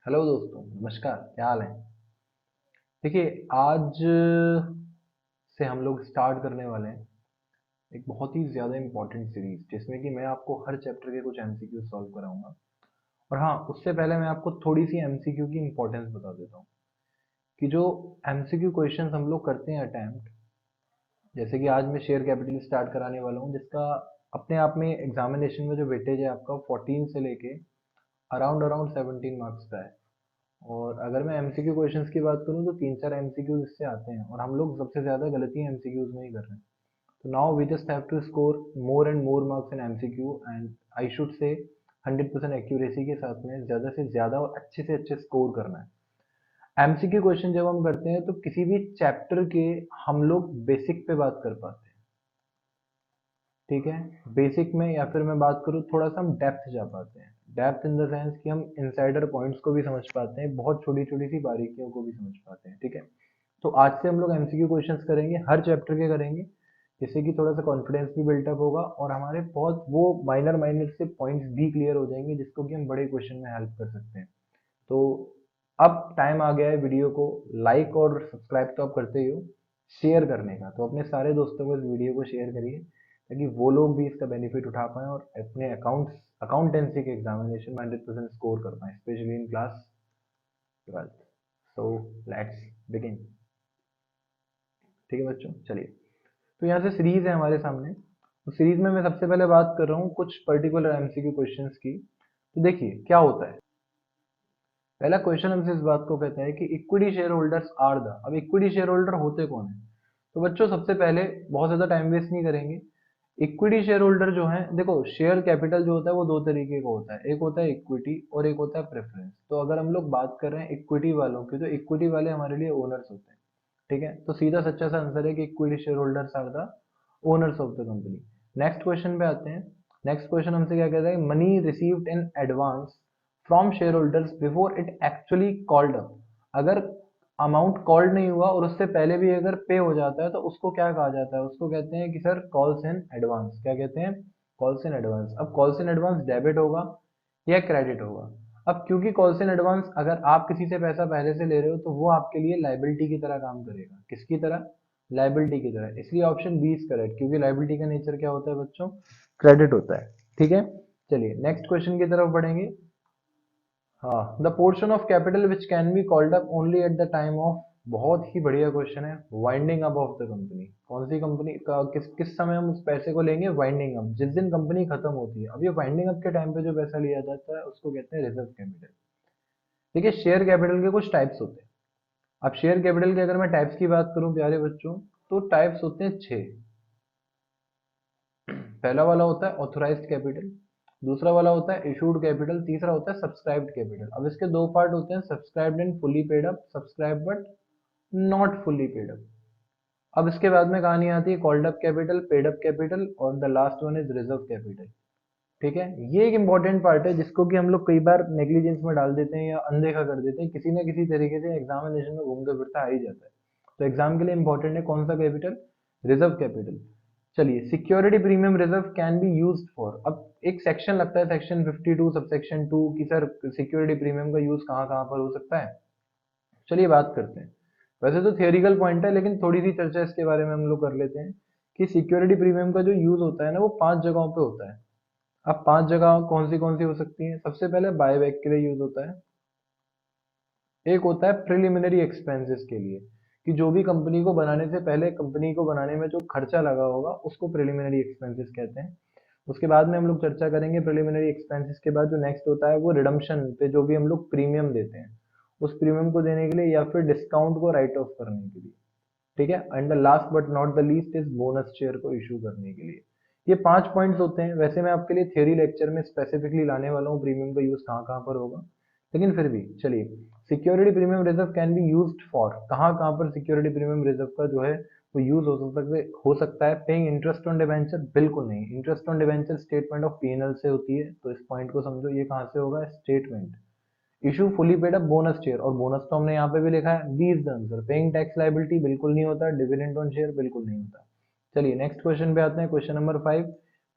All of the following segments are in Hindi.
हेलो दोस्तों, नमस्कार। क्या हाल है? देखिए, आज से हम लोग स्टार्ट करने वाले हैं एक बहुत ही ज़्यादा इम्पोर्टेंट सीरीज, जिसमें कि मैं आपको हर चैप्टर के कुछ एमसीक्यू सॉल्व कराऊंगा। और हाँ, उससे पहले मैं आपको थोड़ी सी एमसीक्यू की इम्पोर्टेंस बता देता हूँ कि जो एमसीक्यू क्वेश्चंस हम लोग करते हैं अटैम्प्ट, जैसे कि आज मैं शेयर कैपिटल स्टार्ट कराने वाला हूँ, जिसका अपने आप में एग्जामिनेशन में जो वेटेज है आपका 14 से लेके अराउंड अराउंड 17 मार्क्स का है। और अगर मैं एमसीक्यू क्वेश्चंस की बात करूं तो तीन चार एमसीक्यूज इससे आते हैं और हम लोग सबसे ज्यादा गलतियां एमसीक्यूज में ही कर रहे हैं। तो now we just have to score more and more marks in MCQ, and I should say 100% accuracy के साथ में ज्यादा से ज्यादा और अच्छे से अच्छे स्कोर करना है। एमसीक्यू क्वेश्चन जब हम करते हैं तो किसी भी चैप्टर के हम लोग बेसिक पे बात कर पाते हैं। ठीक है, बेसिक में, या फिर मैं बात करूँ थोड़ा सा हम डेप्थ जा पाते हैं। डेप्थ इन द सेंस कि हम इनसाइडर पॉइंट्स को भी समझ पाते हैं, बहुत छोटी छोटी सी बारीकियों को भी समझ पाते हैं। ठीक है, तो आज से हम लोग एमसीक्यू क्वेश्चंस करेंगे, हर चैप्टर के करेंगे, जिससे कि थोड़ा सा कॉन्फिडेंस भी बिल्टअप होगा और हमारे बहुत वो माइनर माइनर से पॉइंट्स भी क्लियर हो जाएंगे, जिसको कि हम बड़े क्वेश्चन में हेल्प कर सकते हैं। तो अब टाइम आ गया है वीडियो को लाइक और सब्सक्राइब तो आप करते ही हो, शेयर करने का। तो अपने सारे दोस्तों को इस वीडियो को शेयर करिए, ताकि वो लोग भी इसका बेनिफिट उठा पाएं और अपने अकाउंटेंसी के एग्जामिनेशन में 100% स्कोर कर पाएं, specially in class 12th। So let's begin. ठीक है बच्चों, चलिए। तो यहाँ से सीरीज है हमारे सामने। तो सीरीज में मैं सबसे पहले बात कर रहा हूँ कुछ पर्टिकुलर एमसीक्यू क्वेश्चंस की। तो देखिए क्या होता है। पहला क्वेश्चन हमसे इस बात को कहता है कि equity share holders are the. अब इक्विटी शेयर होल्डर होते कौन है? तो बच्चों सबसे पहले बहुत ज्यादा टाइम वेस्ट नहीं करेंगे। इक्विटी शेयर होल्डर जो है, देखो शेयर कैपिटल जो होता है वो दो तरीके का होता है, एक होता है इक्विटी और एक होता है प्रेफरेंस। तो अगर हम लोग बात कर रहे हैं इक्विटी वालों की, तो इक्विटी वाले हमारे लिए ओनर्स होते हैं। ठीक है, तो सीधा सच्चा सा आंसर है कि equity share holders are the owners of the company. Next question पे आते हैं। नेक्स्ट क्वेश्चन हमसे क्या कहता है, money received in advance from share holders before it actually called up. अगर अमाउंट कॉल्ड नहीं हुआ और उससे पहले भी अगर पे हो जाता है तो उसको क्या कहा जाता है? उसको कहते हैं कि सर कॉल्स इन एडवांस। क्या कहते हैं? Calls in advance. अब कॉल्स इन एडवांस डेबिट होगा या क्रेडिट होगा? अब क्योंकि कॉल्स इन एडवांस, अगर आप किसी से पैसा पहले से ले रहे हो तो वो आपके लिए लाइबिलिटी की तरह काम करेगा। किसकी तरह? लाइबिलिटी की तरह। इसलिए ऑप्शन बी इज करेक्ट, क्योंकि लाइबिलिटी का नेचर क्या होता है बच्चों? क्रेडिट होता है। ठीक है, चलिए नेक्स्ट क्वेश्चन की तरफ बढ़ेंगे। हाँ, the portion of capital which can be called up only eight the time of. बहुत ही बढ़िया क्वेश्चन है। Winding up of the company. कौन सी कंपनी का किस किस समय हम उस पैसे को लेंगे? वाइंडिंग अप, जिस दिन कंपनी खत्म होती है। अब ये वाइंडिंग अप के टाइम पे जो पैसा लिया जाता है उसको कहते हैं रिजर्व कैपिटल। देखिए, शेयर कैपिटल के कुछ टाइप्स होते हैं। अब शेयर कैपिटल के अगर मैं टाइप्स की बात करूं प्यारे बच्चों, तो टाइप्स होते हैं छह। पहला वाला होता है ऑथोराइज्ड कैपिटल, दूसरा वाला होता है इशूड कैपिटल, तीसरा होता है सब्सक्राइब्ड कैपिटल। अब इसके दो पार्ट होते हैं, subscribed and fully paid up, subscribe but not fully paid up. अब इसके बाद में कहानी आती है called up capital, paid up capital, और the last one is reserve capital. ठीक है, ये एक इंपॉर्टेंट पार्ट है जिसको कि हम लोग कई बार नेग्लिजेंस में डाल देते हैं या अनदेखा कर देते हैं, किसी ना किसी तरीके से एग्जामिनेशन में घूमते फिरता आ ही जाता है। तो एग्जाम के लिए इंपॉर्टेंट है कौन सा कैपिटल? Reserve capital. चलिए, security premium reserve can be used for. अब एक सेक्शन लगता है सेक्शन 52 सब सेक्शन 2 की, सर सिक्योरिटी प्रीमियम का यूज कहाँ कहाँ पर हो सकता है। चलिए बात करते हैं। वैसे तो थियोरिकल पॉइंट है, लेकिन थोड़ी सी चर्चा इसके बारे में हम लोग कर लेते हैं कि सिक्योरिटी प्रीमियम का जो यूज होता है ना, वो 5 जगहों पे होता है। अब 5 जगह कौन सी हो सकती हैं? सबसे पहले बायबैक के लिए यूज होता है। एक होता है प्रिलिमिनरी एक्सपेंसेस के लिए, कि जो भी कंपनी को बनाने से पहले, कंपनी को बनाने में जो खर्चा लगा होगा उसको प्रिलिमिनरी एक्सपेंसेस कहते हैं। उसके बाद में हम लोग चर्चा करेंगे प्रिलिमिनरी एक्सपेंसेस के बाद जो नेक्स्ट होता है वो रिडम्पशन पे, जो भी हम लोग प्रीमियम देते हैं उस प्रीमियम को देने के लिए या फिर डिस्काउंट को राइट ऑफ करने के लिए। ठीक है, and the last but not the least is bonus share को इशू करने के लिए। ये 5 पॉइंट्स होते हैं। वैसे मैं आपके लिए थियोरी लेक्चर में स्पेसिफिकली लाने वाला हूँ प्रीमियम का यूज कहाँ कहाँ पर होगा, लेकिन फिर भी चलिए। Security premium reserve can be used for, कहाँ कहाँ पर सिक्योरिटी प्रीमियम रिजर्व का जो है वो यूज हो सकता है। Paying interest on debenture? बिल्कुल नहीं। Interest on debenture statement of PNL से होती है, तो इस पॉइंट को समझो, ये कहाँ से होगा? Statement. Issue fully paid up bonus share, और बोनस तो हमने यहाँ पे भी लिखा है, B is the answer. Paying tax liability? बिल्कुल नहीं होता। Dividend on share? बिल्कुल नहीं होता। चलिए नेक्स्ट क्वेश्चन पे आते हैं, question number 5।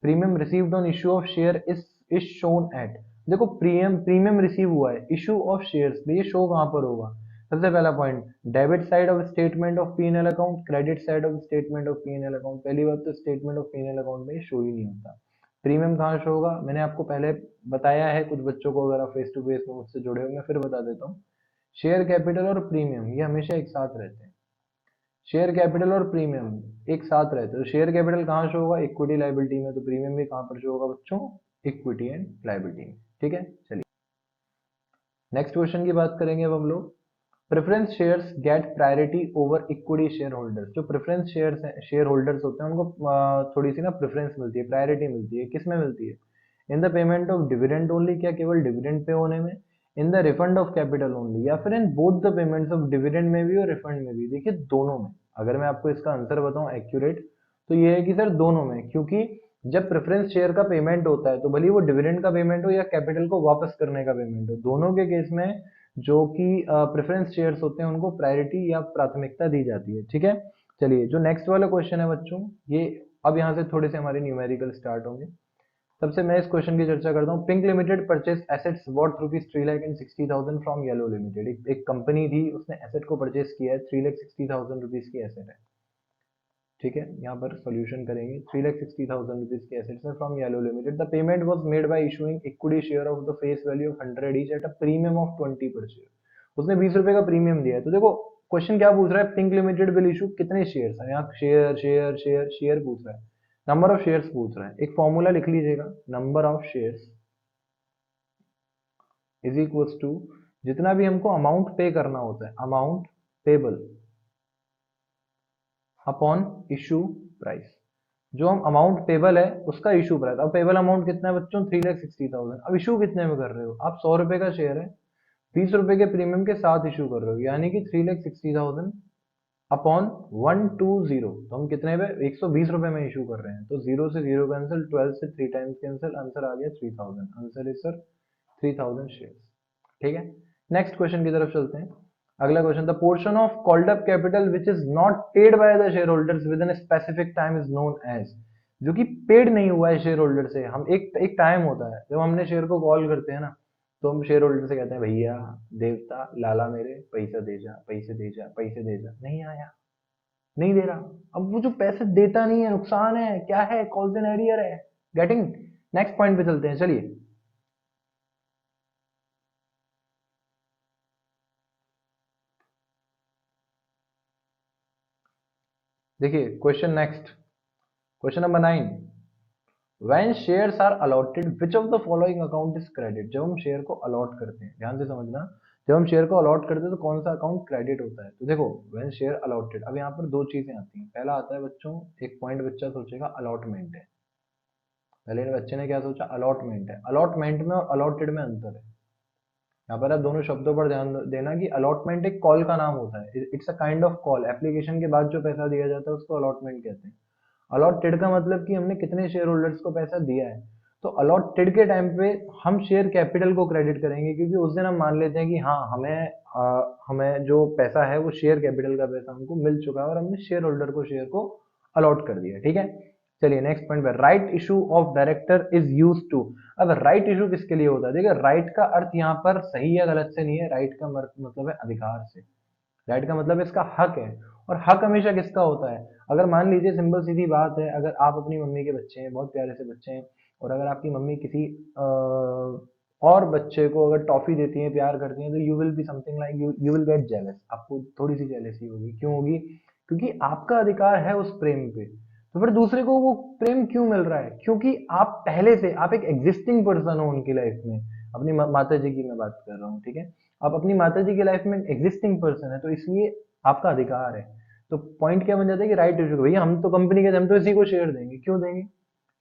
Premium received on issue of share is shown at. देखो प्रीमियम रिसीव हुआ है, इशू ऑफ शेयर्स, ये शो कहाँ पर होगा? सबसे पहला point, debit side of statement of P N L account, credit side of statement of P N L account. पहली बात तो statement of P N L account में शो ही नहीं होता। प्रीमियम कहाँ शो होगा? मैंने आपको पहले बताया है, कुछ बच्चों को अगर आप फेस टू फेस में मुझसे जुड़े होंगे फिर बता देता हूँ। शेयर कैपिटल और प्रीमियम ये हमेशा एक साथ रहते हैं। शेयर कैपिटल और प्रीमियम एक साथ रहते हैं। तो शेयर कैपिटल कहाँ शो होगा? इक्विटी लाइबिलिटी में। तो प्रीमियम भी कहाँ पर शो होगा बच्चों? इक्विटी एंड लाइबिलिटी में। ठीक है, चलिए नेक्स्ट क्वेश्चन की बात करेंगे अब हम लोग। Preference shares get priority over equity share holders. जो प्रेफरेंस शेयर्स शेयर होल्डर्स होते हैं उनको थोड़ी सी ना प्रेफरेंस मिलती है, प्रायोरिटी मिलती है। किस में मिलती है? In the payment of dividend only, क्या केवल डिविडेंड पे होने में? In the refund of capital only, या फिर in both the payments of dividend में भी और रिफंड में भी? देखिए दोनों में। अगर मैं आपको इसका आंसर बताऊं एक्यूरेट, तो ये है कि सर दोनों में। क्योंकि जब प्रेफरेंस शेयर का पेमेंट होता है तो भले वो डिविडेंड का पेमेंट हो या कैपिटल को वापस करने का पेमेंट हो, दोनों के केस में जो कि प्रेफरेंस शेयर्स होते हैं उनको प्रायोरिटी या प्राथमिकता दी जाती है। ठीक है, चलिए जो नेक्स्ट वाला क्वेश्चन है बच्चों, ये अब यहाँ से थोड़े से हमारे न्यूमेरिकल स्टार्ट होंगे। सबसे मैं इस क्वेश्चन की चर्चा करता हूँ। Pink limited purchase assets worth ₹3,60,000 from yellow limited. एक कंपनी थी, उसने एसेट को परचेज किया है, ₹3,60,000 की एसेट है। ठीक है, यहाँ पर सॉल्यूशन करेंगे। ₹3,60,000 की एसेट्स है from yellow limited. The payment was made by issuing equity share of the face value of 100 each eight a premium of 20 पर शेयर। उसने 20 रुपए का प्रीमियम दिया है। तो देखो क्वेश्चन क्या पूछ रहा है? पिंक लिमिटेड विल इशू कितने शेयर है? यहाँ शेयर शेयर शेयर शेयर पूछ रहा है, नंबर ऑफ शेयर्स पूछ रहा है। एक फॉर्मूला लिख लीजिएगा, number of shares is equals to जितना भी हमको अमाउंट पे करना होता है, amount payable upon issue price. जो हम अमाउंट पेबल है उसका इशू प्राइस। अब पेबल अमाउंट कितना है बच्चों? 3,60,000। अब इशू कितने में कर रहे हो आप? 100 रुपए का शेयर है, 20 रुपए के प्रीमियम के साथ इशू कर रहे हो, यानी कि 3,60,000 अपॉन 120। तो हम कितने पे? 120 रुपए में इशू कर रहे हैं। तो 0 से 0 कैंसिल, 12 से 3 टाइम्स कैंसिल, आंसर आ गया 3000। Answer is sir 3000 shares. ठीक है, नेक्स्ट क्वेश्चन की तरफ चलते हैं। अगला क्वेश्चन, the portion of called up capital which is not paid by the share holders within specific time is known as. जो कि पेड नहीं हुआ है शेयर होल्डर से, हम एक टाइम होता है जब हमने शेयर को कॉल करते हैं ना, तो हम शेयर होल्डर से कहते हैं भैया देवता लाला मेरे पैसा दे जा, पैसे दे जा, पैसे दे जा। नहीं आया, नहीं दे रहा। अब वो जो पैसे देता नहीं है, नुकसान है, क्या है? कॉल्स इन एरियर है। गेटिंग? नेक्स्ट पॉइंट पे चलते हैं, चलिए। देखिए question next, question number 9। When shares are allotted which of the following account is credit. जब हम शेयर को अलॉट करते हैं, ध्यान से समझना, जब हम शेयर को अलॉट करते हैं तो कौन सा अकाउंट क्रेडिट होता है? तो देखो व्हेन शेयर अलॉटेड, अब यहाँ पर दो चीजें आती हैं। पहला आता है बच्चों, एक पॉइंट बच्चा सोचेगा अलॉटमेंट है। पहले बच्चे ने क्या सोचा? अलॉटमेंट है। अलॉटमेंट में और अलॉटेड में अंतर है। यहाँ पर आप दोनों शब्दों पर ध्यान देना कि अलॉटमेंट एक कॉल का नाम होता है, it's a kind of call. Application के बाद जो पैसा दिया जाता है उसको अलॉटमेंट कहते हैं। अलॉटेड का मतलब कि हमने कितने शेयर होल्डर्स को पैसा दिया है। तो अलॉटेड के टाइम पे हम शेयर कैपिटल को क्रेडिट करेंगे, क्योंकि उस दिन हम मान लेते हैं कि हाँ हमें जो पैसा है वो शेयर कैपिटल का पैसा हमको मिल चुका है और हमने शेयर होल्डर को शेयर को अलॉट कर दिया। ठीक है, चलिए नेक्स्ट पॉइंट पे, right issue of director is use to. अब राइट इशू किसके लिए होता है? देखिए राइट का अर्थ यहाँ पर सही या गलत से नहीं है, राइट का मतलब है अधिकार से। राइट का मतलब इसका हक है, और हक हमेशा किसका होता है? अगर मान लीजिए सिंपल सीधी बात है, अगर आप अपनी मम्मी के बच्चे हैं, बहुत प्यारे से बच्चे हैं, और अगर आपकी मम्मी किसी और बच्चे को अगर टॉफी देती है, प्यार करती है, तो you will be something like you will gate jealous. आपको थोड़ी सी जेलसी होगी। क्यों होगी? क्योंकि आपका अधिकार है उस प्रेम पे। तो फिर दूसरे को वो प्रेम क्यों मिल रहा है? क्योंकि आप पहले से आप एक एग्जिस्टिंग पर्सन हो उनकी लाइफ में। अपनी माता जी की मैं बात कर रहा हूँ। ठीक है, आप अपनी माता जी की लाइफ में एग्जिस्टिंग पर्सन है, तो इसलिए आपका अधिकार है। तो पॉइंट क्या बन जाता है कि राइट इशू, भैया हम तो कंपनी के, हम तो इसी को शेयर देंगे। क्यों देंगे?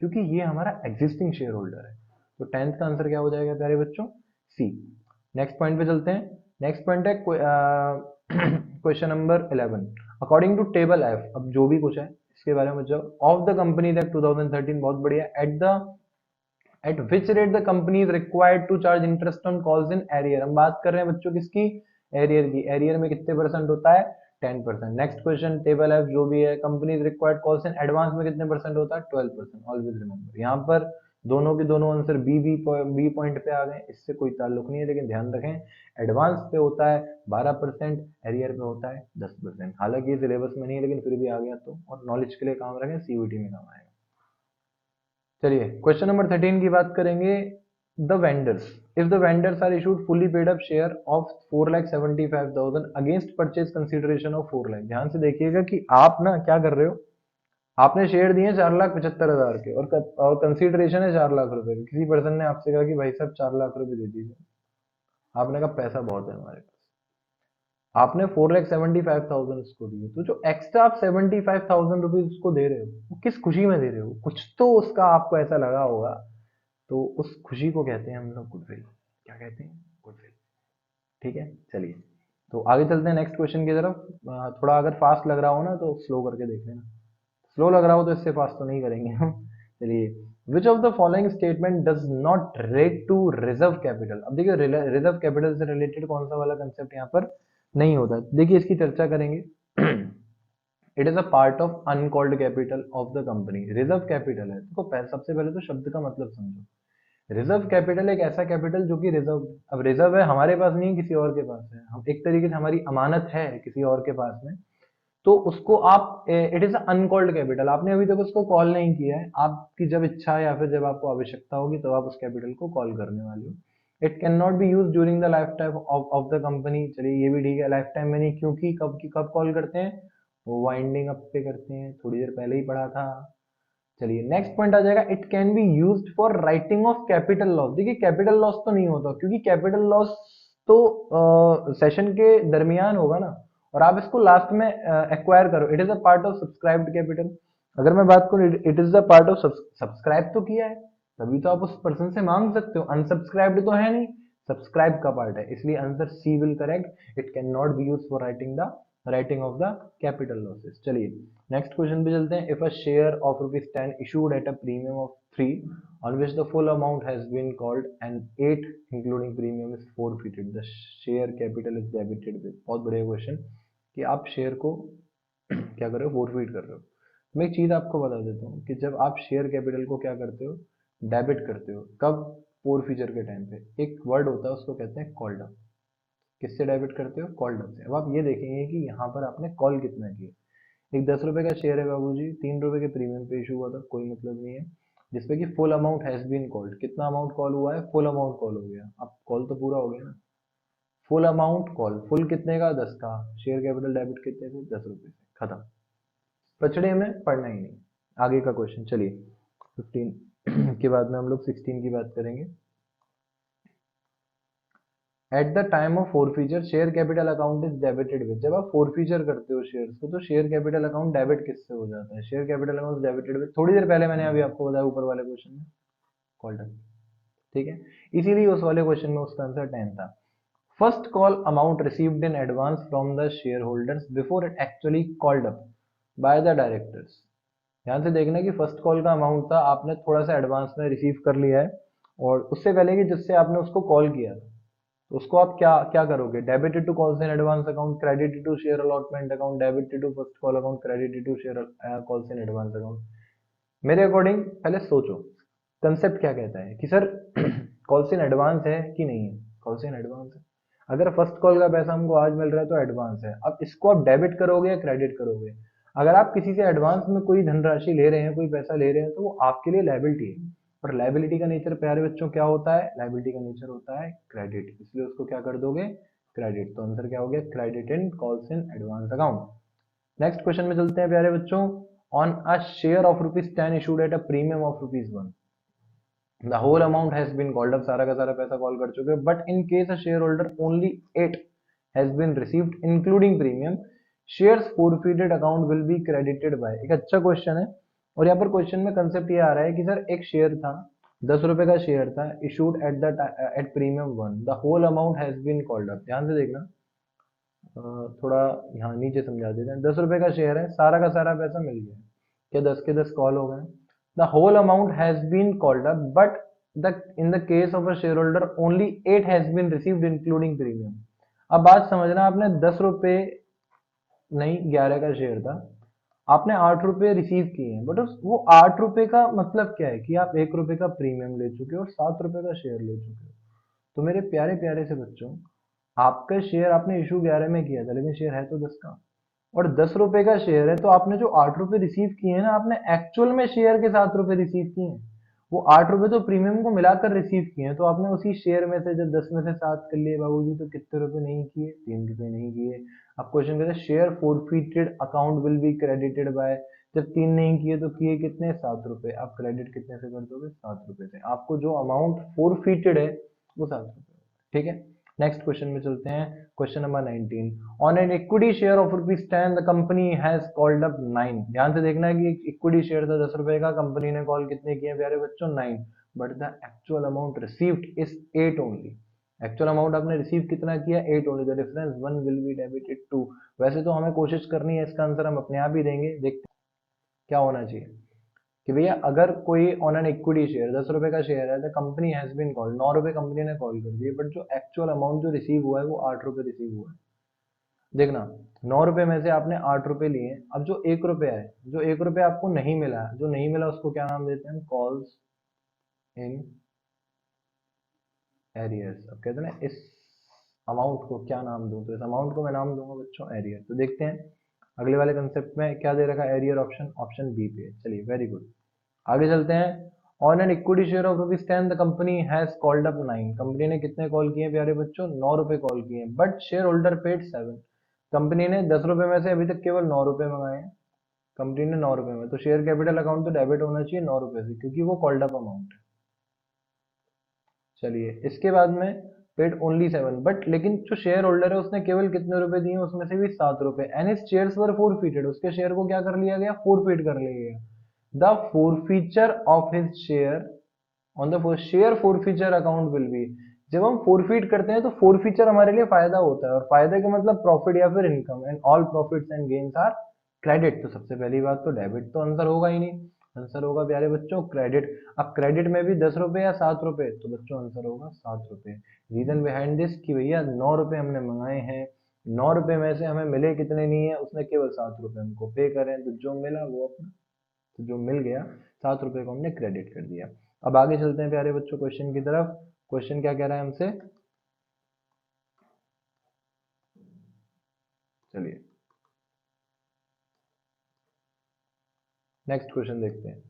क्योंकि ये हमारा एग्जिस्टिंग शेयर होल्डर है। तो 10th का आंसर क्या हो जाएगा प्यारे बच्चों? सी। नेक्स्ट पॉइंट पे चलते हैं। नेक्स्ट पॉइंट है question number 11। According to table F, अब जो भी कुछ है इसके बारे में जब ऑफ द कंपनी दैट 2013, बहुत बढ़िया, at which rate the company is required to charge interest on calls in arrear. हम बात कर रहे हैं बच्चों किसकी? एरियर की। एरियर में कितने परसेंट होता है? 10%। नेक्स्ट क्वेश्चन, टेबल एफ जो भी है, company is required calls in advance में कितने परसेंट होता है? 12%। ऑलवेज रिमेंबर, यहाँ पर दोनों के दोनों आंसर बी पॉइंट पे आ गए, इससे कोई ताल्लुक नहीं है, लेकिन ध्यान रखें एडवांस पे होता है 12%, एरियर पे होता है 10%। हालांकि ये सिलेबस में नहीं है लेकिन फिर भी आ गया तो, और नॉलेज के लिए काम रखें, सीयूईटी में काम आएगा। चलिए क्वेश्चन नंबर 13 की बात करेंगे। The vendors, if the vendors are issued fully paid up share of 4,75,000 against purchase consideration of 4 lakh. ध्यान से देखिएगा कि आप ना क्या कर रहे हो, आपने शेयर दिए 4,75,000 के और कंसिडरेशन है 4 लाख रुपए की। किसी पर्सन ने आपसे कहा कि भाई साहब 4 लाख रुपए दे दीजिए, आपने कहा पैसा बहुत है हमारे पास, आपने 4,75,000 उसको दिए, तो जो एक्स्ट्रा आप 75,000 रुपीज उसको दे रहे हो वो किस खुशी में दे रहे हो, कुछ तो उसका आपको ऐसा लगा होगा, तो उस खुशी को कहते हैं हम लोग गुडविल। क्या कहते हैं? गुडविल। ठीक है, चलिए तो आगे चलते हैं नेक्स्ट क्वेश्चन की तरफ। थोड़ा अगर फास्ट लग रहा हो ना तो स्लो करके देख लेना, स्लो लग रहा हो तो इससे फास्ट तो नहीं करेंगे हम। चलिए, which of the following statement does not rate to reserve capital. अब देखिए रिजर्व कैपिटल से रिलेटेड कौन सा वाला कंसेप्ट यहाँ पर नहीं होता, देखिए इसकी चर्चा करेंगे। It is a part of uncalled capital of the company. Reserve capital है, देखो सबसे पहले तो शब्द का मतलब समझो। रिजर्व कैपिटल एक ऐसा कैपिटल जो कि रिजर्व, अब रिजर्व है हमारे पास नहीं, किसी और के पास है, हम एक तरीके से हमारी अमानत है किसी और के पास में, तो उसको आप, इट इज अनकॉल्ड कैपिटल, आपने अभी तक उसको कॉल नहीं किया है, आपकी जब इच्छा या फिर जब आपको आवश्यकता होगी तब आप उस कैपिटल को कॉल करने वाले हो। It can not be use during the life time of the company. चलिए ये भी ठीक है, लाइफ टाइम में नहीं, क्योंकि कब कॉल करते हैं, वो वाइंडिंग अप पे करते हैं, थोड़ी देर पहले ही पढ़ा था। चलिए नेक्स्ट पॉइंट आ जाएगा, it can be used for writing of capital loss. देखिए कैपिटल लॉस तो नहीं होता, क्योंकि कैपिटल लॉस तो सेशन के दरमियान होगा ना, और आप इसको लास्ट में एक्वायर करो। It is a part of subscribed capital. अगर मैं बात करूं, it is a part of subscribe तो किया है, तभी तो आप उस पर्सन से मांग सकते हो, अनसब्सक्राइब्ड तो है नहीं, सब्सक्राइब का पार्ट है, इसलिए answer C will correct. It can not be use for writing off the capital losses. चलिए नेक्स्ट क्वेश्चन पे चलते हैं। If a share of ₹10 issued at a premium of 3 on which the full amount has been called and 8 including premium is forfeited, the share capital is debited with। बहुत बढ़िया क्वेश्चन कि आप शेयर को क्या कर रहे हो, फोरफीट कर रहे हो। मैं एक चीज आपको बता देता हूँ कि जब आप शेयर कैपिटल को क्या करते हो, डेबिट करते हो, कब, फोरफीचर के टाइम पे। एक वर्ड होता है उसको कहते हैं कॉल्ड अप। किससे डेबिट करते हो, कॉल्ड अप से। अब आप ये देखेंगे कि यहाँ पर आपने कॉल कितना किया। एक 10 रुपए का शेयर है बाबूजी, 3 रुपए के प्रीमियम पे इशू हुआ था, कोई मतलब नहीं है, जिसपे कि full amount has been called. कितना अमाउंट कॉल हुआ है, फुल अमाउंट कॉल हो गया। अब कॉल तो पूरा हो गया ना, फुल अमाउंट कॉल, फुल कितने का, 10 का, शेयर कैपिटल डेबिट कितने से, 10 रुपए से, खत्म। पचड़े में पढ़ना ही नहीं। आगे का क्वेश्चन, चलिए 15 के बाद में हम लोग 16 की बात करेंगे। Eight the time of forfeiture share capital account is debited with. जब आप फोरफीचर करते हो शेयर्स को, तो शेयर कैपिटल अकाउंट डेबिट किससे हो जाता है, share capital account debited with, थोड़ी देर पहले मैंने अभी आपको बताया ऊपर वाले क्वेश्चन में, कॉल्ड अप। ठीक है, इसीलिए उस वाले क्वेश्चन में उसका आंसर 10 था। First call amount received in advance from the share holders before it actually called up by the directors. ध्यान से देखना कि फर्स्ट कॉल का अमाउंट था, आपने थोड़ा सा एडवांस में रिसीव कर लिया है, और उससे पहले कि जिससे आपने उसको कॉल किया था, तो उसको आप क्या क्या करोगे, debited to calls in advance account, credited to share allotment account, debited to first call account, credited to share calls in advance account. मेरे अकॉर्डिंग पहले सोचो कंसेप्ट क्या कहता है कि सर कॉल्स इन एडवांस है कि नहीं है, कॉल्स इन एडवांस है। अगर फर्स्ट कॉल का पैसा हमको आज मिल रहा है तो एडवांस है। अब इसको आप डेबिट करोगे या क्रेडिट करोगे। अगर आप किसी से एडवांस में कोई धनराशि ले रहे हैं, कोई पैसा ले रहे हैं, तो वो आपके लिए लायबिलिटी है, और लायबिलिटी का नेचर प्यारे बच्चों क्या होता है, लायबिलिटी का नेचर होता है क्रेडिट, इसलिए उसको क्या कर दोगे, क्रेडिट। तो आंसर क्या हो गया, credit in calls in advance account. Next question में चलते हैं प्यारे बच्चों। On a share of ₹10 issued at a premium of ₹1, the whole amount has been called up, सारा का सारा पैसा कॉल कर चुके हैं, but in case a share holder only 8 has been received including premium, shares forfeited account will be credited by. एक अच्छा क्वेश्चन है, और यहाँ पर क्वेश्चन में कंसेप्ट ये आ रहा है कि सर एक शेयर था, 10 रुपए का शेयर था, issued at premium 1, the whole amount has been called up. ध्यान से देखना, थोड़ा यहाँ नीचे समझा देते हैं। 10 रुपए का शेयर है, सारा का सारा पैसा मिल गया, क्या 10 के 10 कॉल हो गए। The whole amount has been called up, but the in the case of a share holder only 8 has been received including premium. अब बात समझना, आपने 10 रुपए नहीं, 11 का शेयर था, आपने 8 रुपये रिसीव किए हैं, बट वो 8 रुपये का मतलब क्या है कि आप 1 रुपये का प्रीमियम ले चुके हो और 7 रुपये का शेयर ले चुके हो। तो मेरे प्यारे प्यारे से बच्चों, आपका शेयर आपने इशू 11 में किया था, लेकिन शेयर है तो 10 का, और 10 रुपए का शेयर है, तो आपने जो 8 रुपए रिसीव किए हैं ना, आपने एक्चुअल में शेयर के 7 रुपए रिसीव किए हैं। वो 8 रुपए तो प्रीमियम को मिलाकर रिसीव किए हैं, तो आपने उसी शेयर में से जब 10 में से 7 कर लिए बाबूजी, तो कितने रुपए नहीं किए? 3 रुपए नहीं किए। अब क्वेश्चन कहते हैं share forfeited account will be credited bye, जब 3 नहीं किए तो किए कितने? 7 रुपए। आप क्रेडिट कितने से कर दोगे? 7 रुपए से। आपको जो अमाउंट फोरफिटेड है वो 7 रुपए। ठीक है, नेक्स्ट क्वेश्चन में चलते हैं। Question number 19, on an equity share of ₹10 the company has called up 9। ध्यान से देखना है कि इक्विटी शेयर था 10 रुपए का, कंपनी ने कॉल कितने किए प्यारे बच्चों? 9। But the actual amount received is 8 only. Actual amount आपने रिसीव कितना किया? 8 only. The difference 1 will be debited to. वैसे तो हमें कोशिश करनी है, इसका आंसर हम अपने आप ही देंगे। देखते हैं क्या होना चाहिए कि भैया अगर कोई ऑन एन इक्विटी शेयर 10 रुपए का शेयर है, the company has been called, 9 रुपए कंपनी ने कॉल कर दिए, बट जो एक्चुअल अमाउंट जो रिसीव हुआ है वो 8 रुपए रिसीव हुआ है। देखना, 9 रुपए में से आपने 8 रुपए लिए। अब जो 1 रुपया है, जो 1 रुपया आपको नहीं मिला, जो नहीं मिला उसको क्या नाम देते हैं? Calls in arrears. अब कहते हैं ना, इस अमाउंट को क्या नाम दूं? तो इस अमाउंट को मैं नाम दूंगा बच्चों एरियर। तो देखते हैं अगले वाले कंसेप्ट में क्या दे रखा है एरियर ऑप्शन, ऑप्शन बी पे। चलिए वेरी गुड, आगे चलते हैं। On an equity share of ₹10 the company has called up 9। Company ने कितने कॉल किए प्यारे बच्चों? 9 रुपए कॉल किए, but share holder paid 7। Company ने 10 रुपए में से अभी तक केवल 9 रुपए मंगाए हैं। कंपनी ने 9 रुपए में, तो शेयर कैपिटल अकाउंट तो डेबिट होना चाहिए 9 रुपए से, क्योंकि वो कॉल्ड अप अमाउंट है। चलिए इसके बाद में पेड ओनली 7, बट लेकिन जो शेयर होल्डर है उसने केवल कितने रुपए दिए? उसमें से भी 7 रुपए। And his shares were forfeited. उसके शेयर को क्या कर लिया गया? फोरफिट कर लिया गया। The forfeiture of his share on the share forfeiture account will B. जब हम फोरफीट करते हैं तो फोरफीचर हमारे लिए फायदा होता है, और फायदे का मतलब प्रॉफिट या फिर income, and all profits and gains are credit. तो सबसे पहली बात तो डेबिट तो आंसर होगा ही नहीं, आंसर होगा प्यारे बच्चों क्रेडिट। अब क्रेडिट में भी 10 रुपए या 7 रुपए, तो बच्चों आंसर होगा 7 रुपए। रीजन बिहाइंड दिस कि भैया 9 रुपए हमने मंगाए हैं, 9 रुपए में से हमें मिले कितने नहीं है? उसने केवल 7 रुपए हमको पे करे हैं, तो जो मिला वो अपना, तो जो मिल गया 7 रुपए को हमने क्रेडिट कर दिया। अब आगे चलते हैं प्यारे बच्चों क्वेश्चन की तरफ। क्वेश्चन क्या कह रहा है हमसे? चलिए नेक्स्ट क्वेश्चन देखते हैं।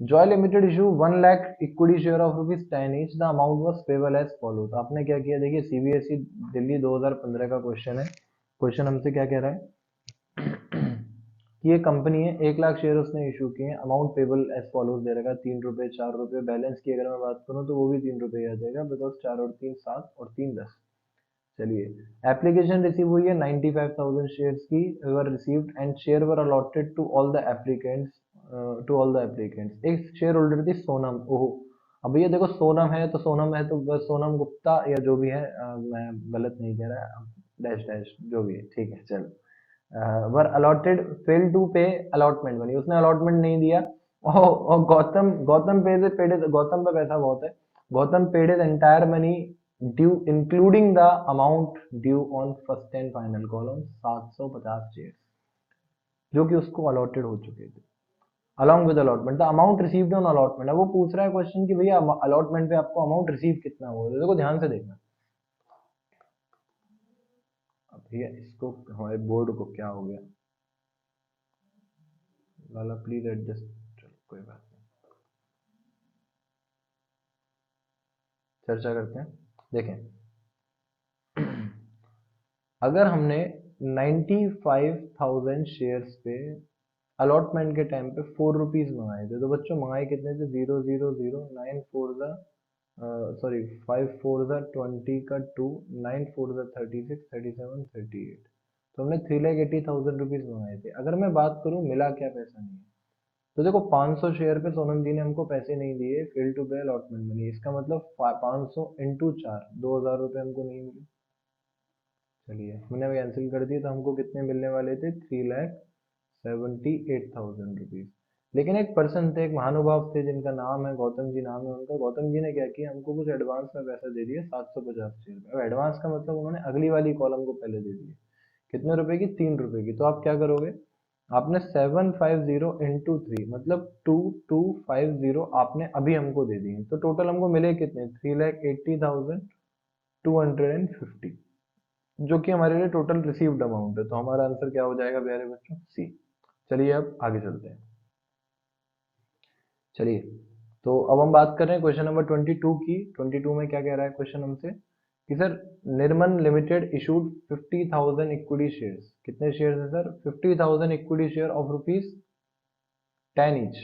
जॉय लिमिटेड इशू 1 लाख equity share of ₹10 each, the amount was payable as follow. तो आपने क्या किया? देखिए सीबीएसई दिल्ली 2015 का क्वेश्चन है। क्वेश्चन हमसे क्या कह रहा है कि ये कंपनी है, 1 लाख शेयर उसने इशू किए हैं, अमाउंट पेबल एज फॉलोज दे रखा, 3 रुपए 4 रुपए। बैलेंस की अगर मैं बात करूँ तो वो भी 3 रुपए आ जाएगा, बिकॉज 4 और 3 7 और 3 10। चलिए, एप्लीकेशन रिसीव हुई है 95,000 शेयर्स की, were received and share were allotted to all the applicants, to all the applicants. एक शेयर होल्डर थी सोनम। ओहो, अब ये देखो सोनम है तो सोनम है तो बस सोनम गुप्ता या जो भी है, मैं गलत नहीं कह रहा, डैश डैश जो भी है, ठीक है चलो। वर अलॉटेड फेल टू पे अलॉटमेंट मनी, उसने अलॉटमेंट नहीं दिया। और गौतम गौतम पेड गौतम पे पैसा बहुत है। Gautam paid is entire money due including the amount due on first and final call on 750 share, जो कि उसको अलॉटेड हो चुके थे along with allotment. The amount received on allotment. अब वो पूछ रहा है क्वेश्चन कि भैया अलॉटमेंट पे आपको अमाउंट रिसीव कितना हुआ? तो देखो ध्यान से देखना। अब भैया इसको हमारे बोर्ड को क्या हो गया लाला, प्लीज एडजस्ट। चलो कोई बात नहीं, चर्चा करते हैं। देखें, अगर हमने 95,000 शेयर्स पे अलॉटमेंट के टाइम पे 4 रुपीज मंगाए थे, तो बच्चों मंगाए कितने थे? 0 0 0 9 4 द सॉरी 5 4 द 20 का 2, 9 4 द 36 37 38। तो हमने 3,80,000 रुपीज मंगाए थे। अगर मैं बात करूं मिला क्या पैसा नहीं है, तो देखो 500 शेयर पे सोनम जी ने हमको पैसे नहीं दिए, फेल टू पे अलॉटमेंट मनी, इसका मतलब 500 इंटू 4, 2,000 रुपये हमको नहीं मिले। चलिए हमने कैंसिल कर दिए, तो हमको कितने मिलने वाले थे? 3,78,000 रुपीज। लेकिन एक पर्सन थे, एक महानुभाव थे, जिनका नाम है गौतम जी, नाम है उनका। गौतम जी ने क्या किया, हमको कुछ एडवांस में पैसा दे दिया 750 शेयर। अब एडवांस का मतलब उन्होंने अगली वाली कॉलम को पहले दे दिया, कितने रुपए की? 3 रुपए की। तो आप क्या करोगे? आपने 750 इंटू 3 मतलब 2250 आपने अभी हमको दे दिए, तो टोटल हमको मिले कितने, 3,80,250, जो कि हमारे लिए टोटल रिसीव्ड अमाउंट है। तो हमारा आंसर क्या हो जाएगा प्यारे बच्चों, सी। चलिए अब आगे चलते हैं। चलिए, तो अब हम बात कर रहे हैं क्वेश्चन नंबर 22 की। 22 में क्या कह रहा है क्वेश्चन हमसे कि sir Nirman limited issued 50,000 equity shares. कितने शेयर्स हैं sir, 50,000 equity share of ₹10 each.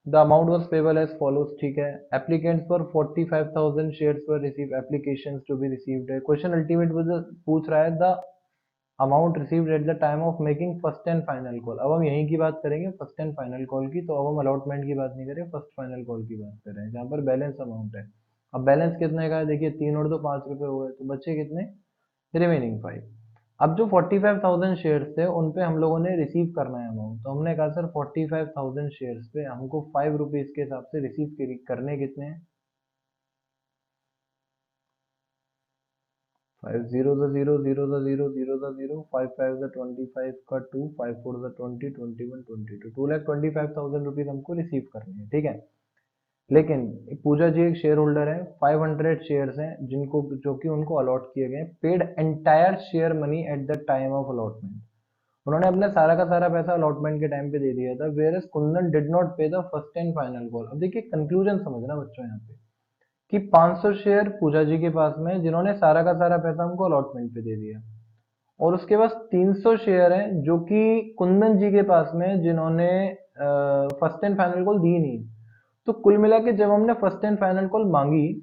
The amount was payable as follows, ठीक है। Applicants for 45,000 shares were receive, applications to be received है। क्वेश्चन अल्टीमेट पूछ रहा है the amount received at the time of making first and final call. अब हम यहीं की बात करेंगे, फर्स्ट एंड फाइनल कॉल की। तो अब हम अलॉटमेंट की बात नहीं करें, फर्स्ट फाइनल कॉल की बात कर रहे हैं, जहाँ पर बैलेंस अमाउंट है। अब बैलेंस कितने का है, देखिए 3 और 2 ₹5 हो गए, तो बच्चे कितने, रिमेनिंग 5। अब जो 45,000 शेयर्स थे उन पे हम लोगों ने रिसीव करना है अमाउंट, तो हमने कहा सर 45,000 शेयर्स पे हमको ₹5 के हिसाब से रिसीव करने कितने हैं, 5 0 the 0 0 the 0 0 the 0 5 5 the 25 का 2 5 4 the 20 21 22 2,25,000 रुपीज हमको रिसीव करने हैं, ठीक है। लेकिन पूजा जी एक शेयर होल्डर है, 500 शेयर्स हैं जिनको, जो कि उनको अलॉट किए गए, paid entire share money at the time of allotment. उन्होंने अपना सारा का सारा पैसा अलॉटमेंट के टाइम पे दे दिया था, whereas Kundan did not pay the first and final call. अब देखिए कंक्लूजन समझना बच्चों यहाँ पे कि 500 शेयर पूजा जी के पास में जिन्होंने सारा का सारा पैसा हमको अलॉटमेंट पे दे दिया, और उसके पास 300 शेयर हैं जो कि कुंदन जी के पास में जिन्होंने फर्स्ट एंड फाइनल कॉल दी नहीं। तो कुल मिला के जब हमने फर्स्ट एंड फाइनल कॉल मांगी,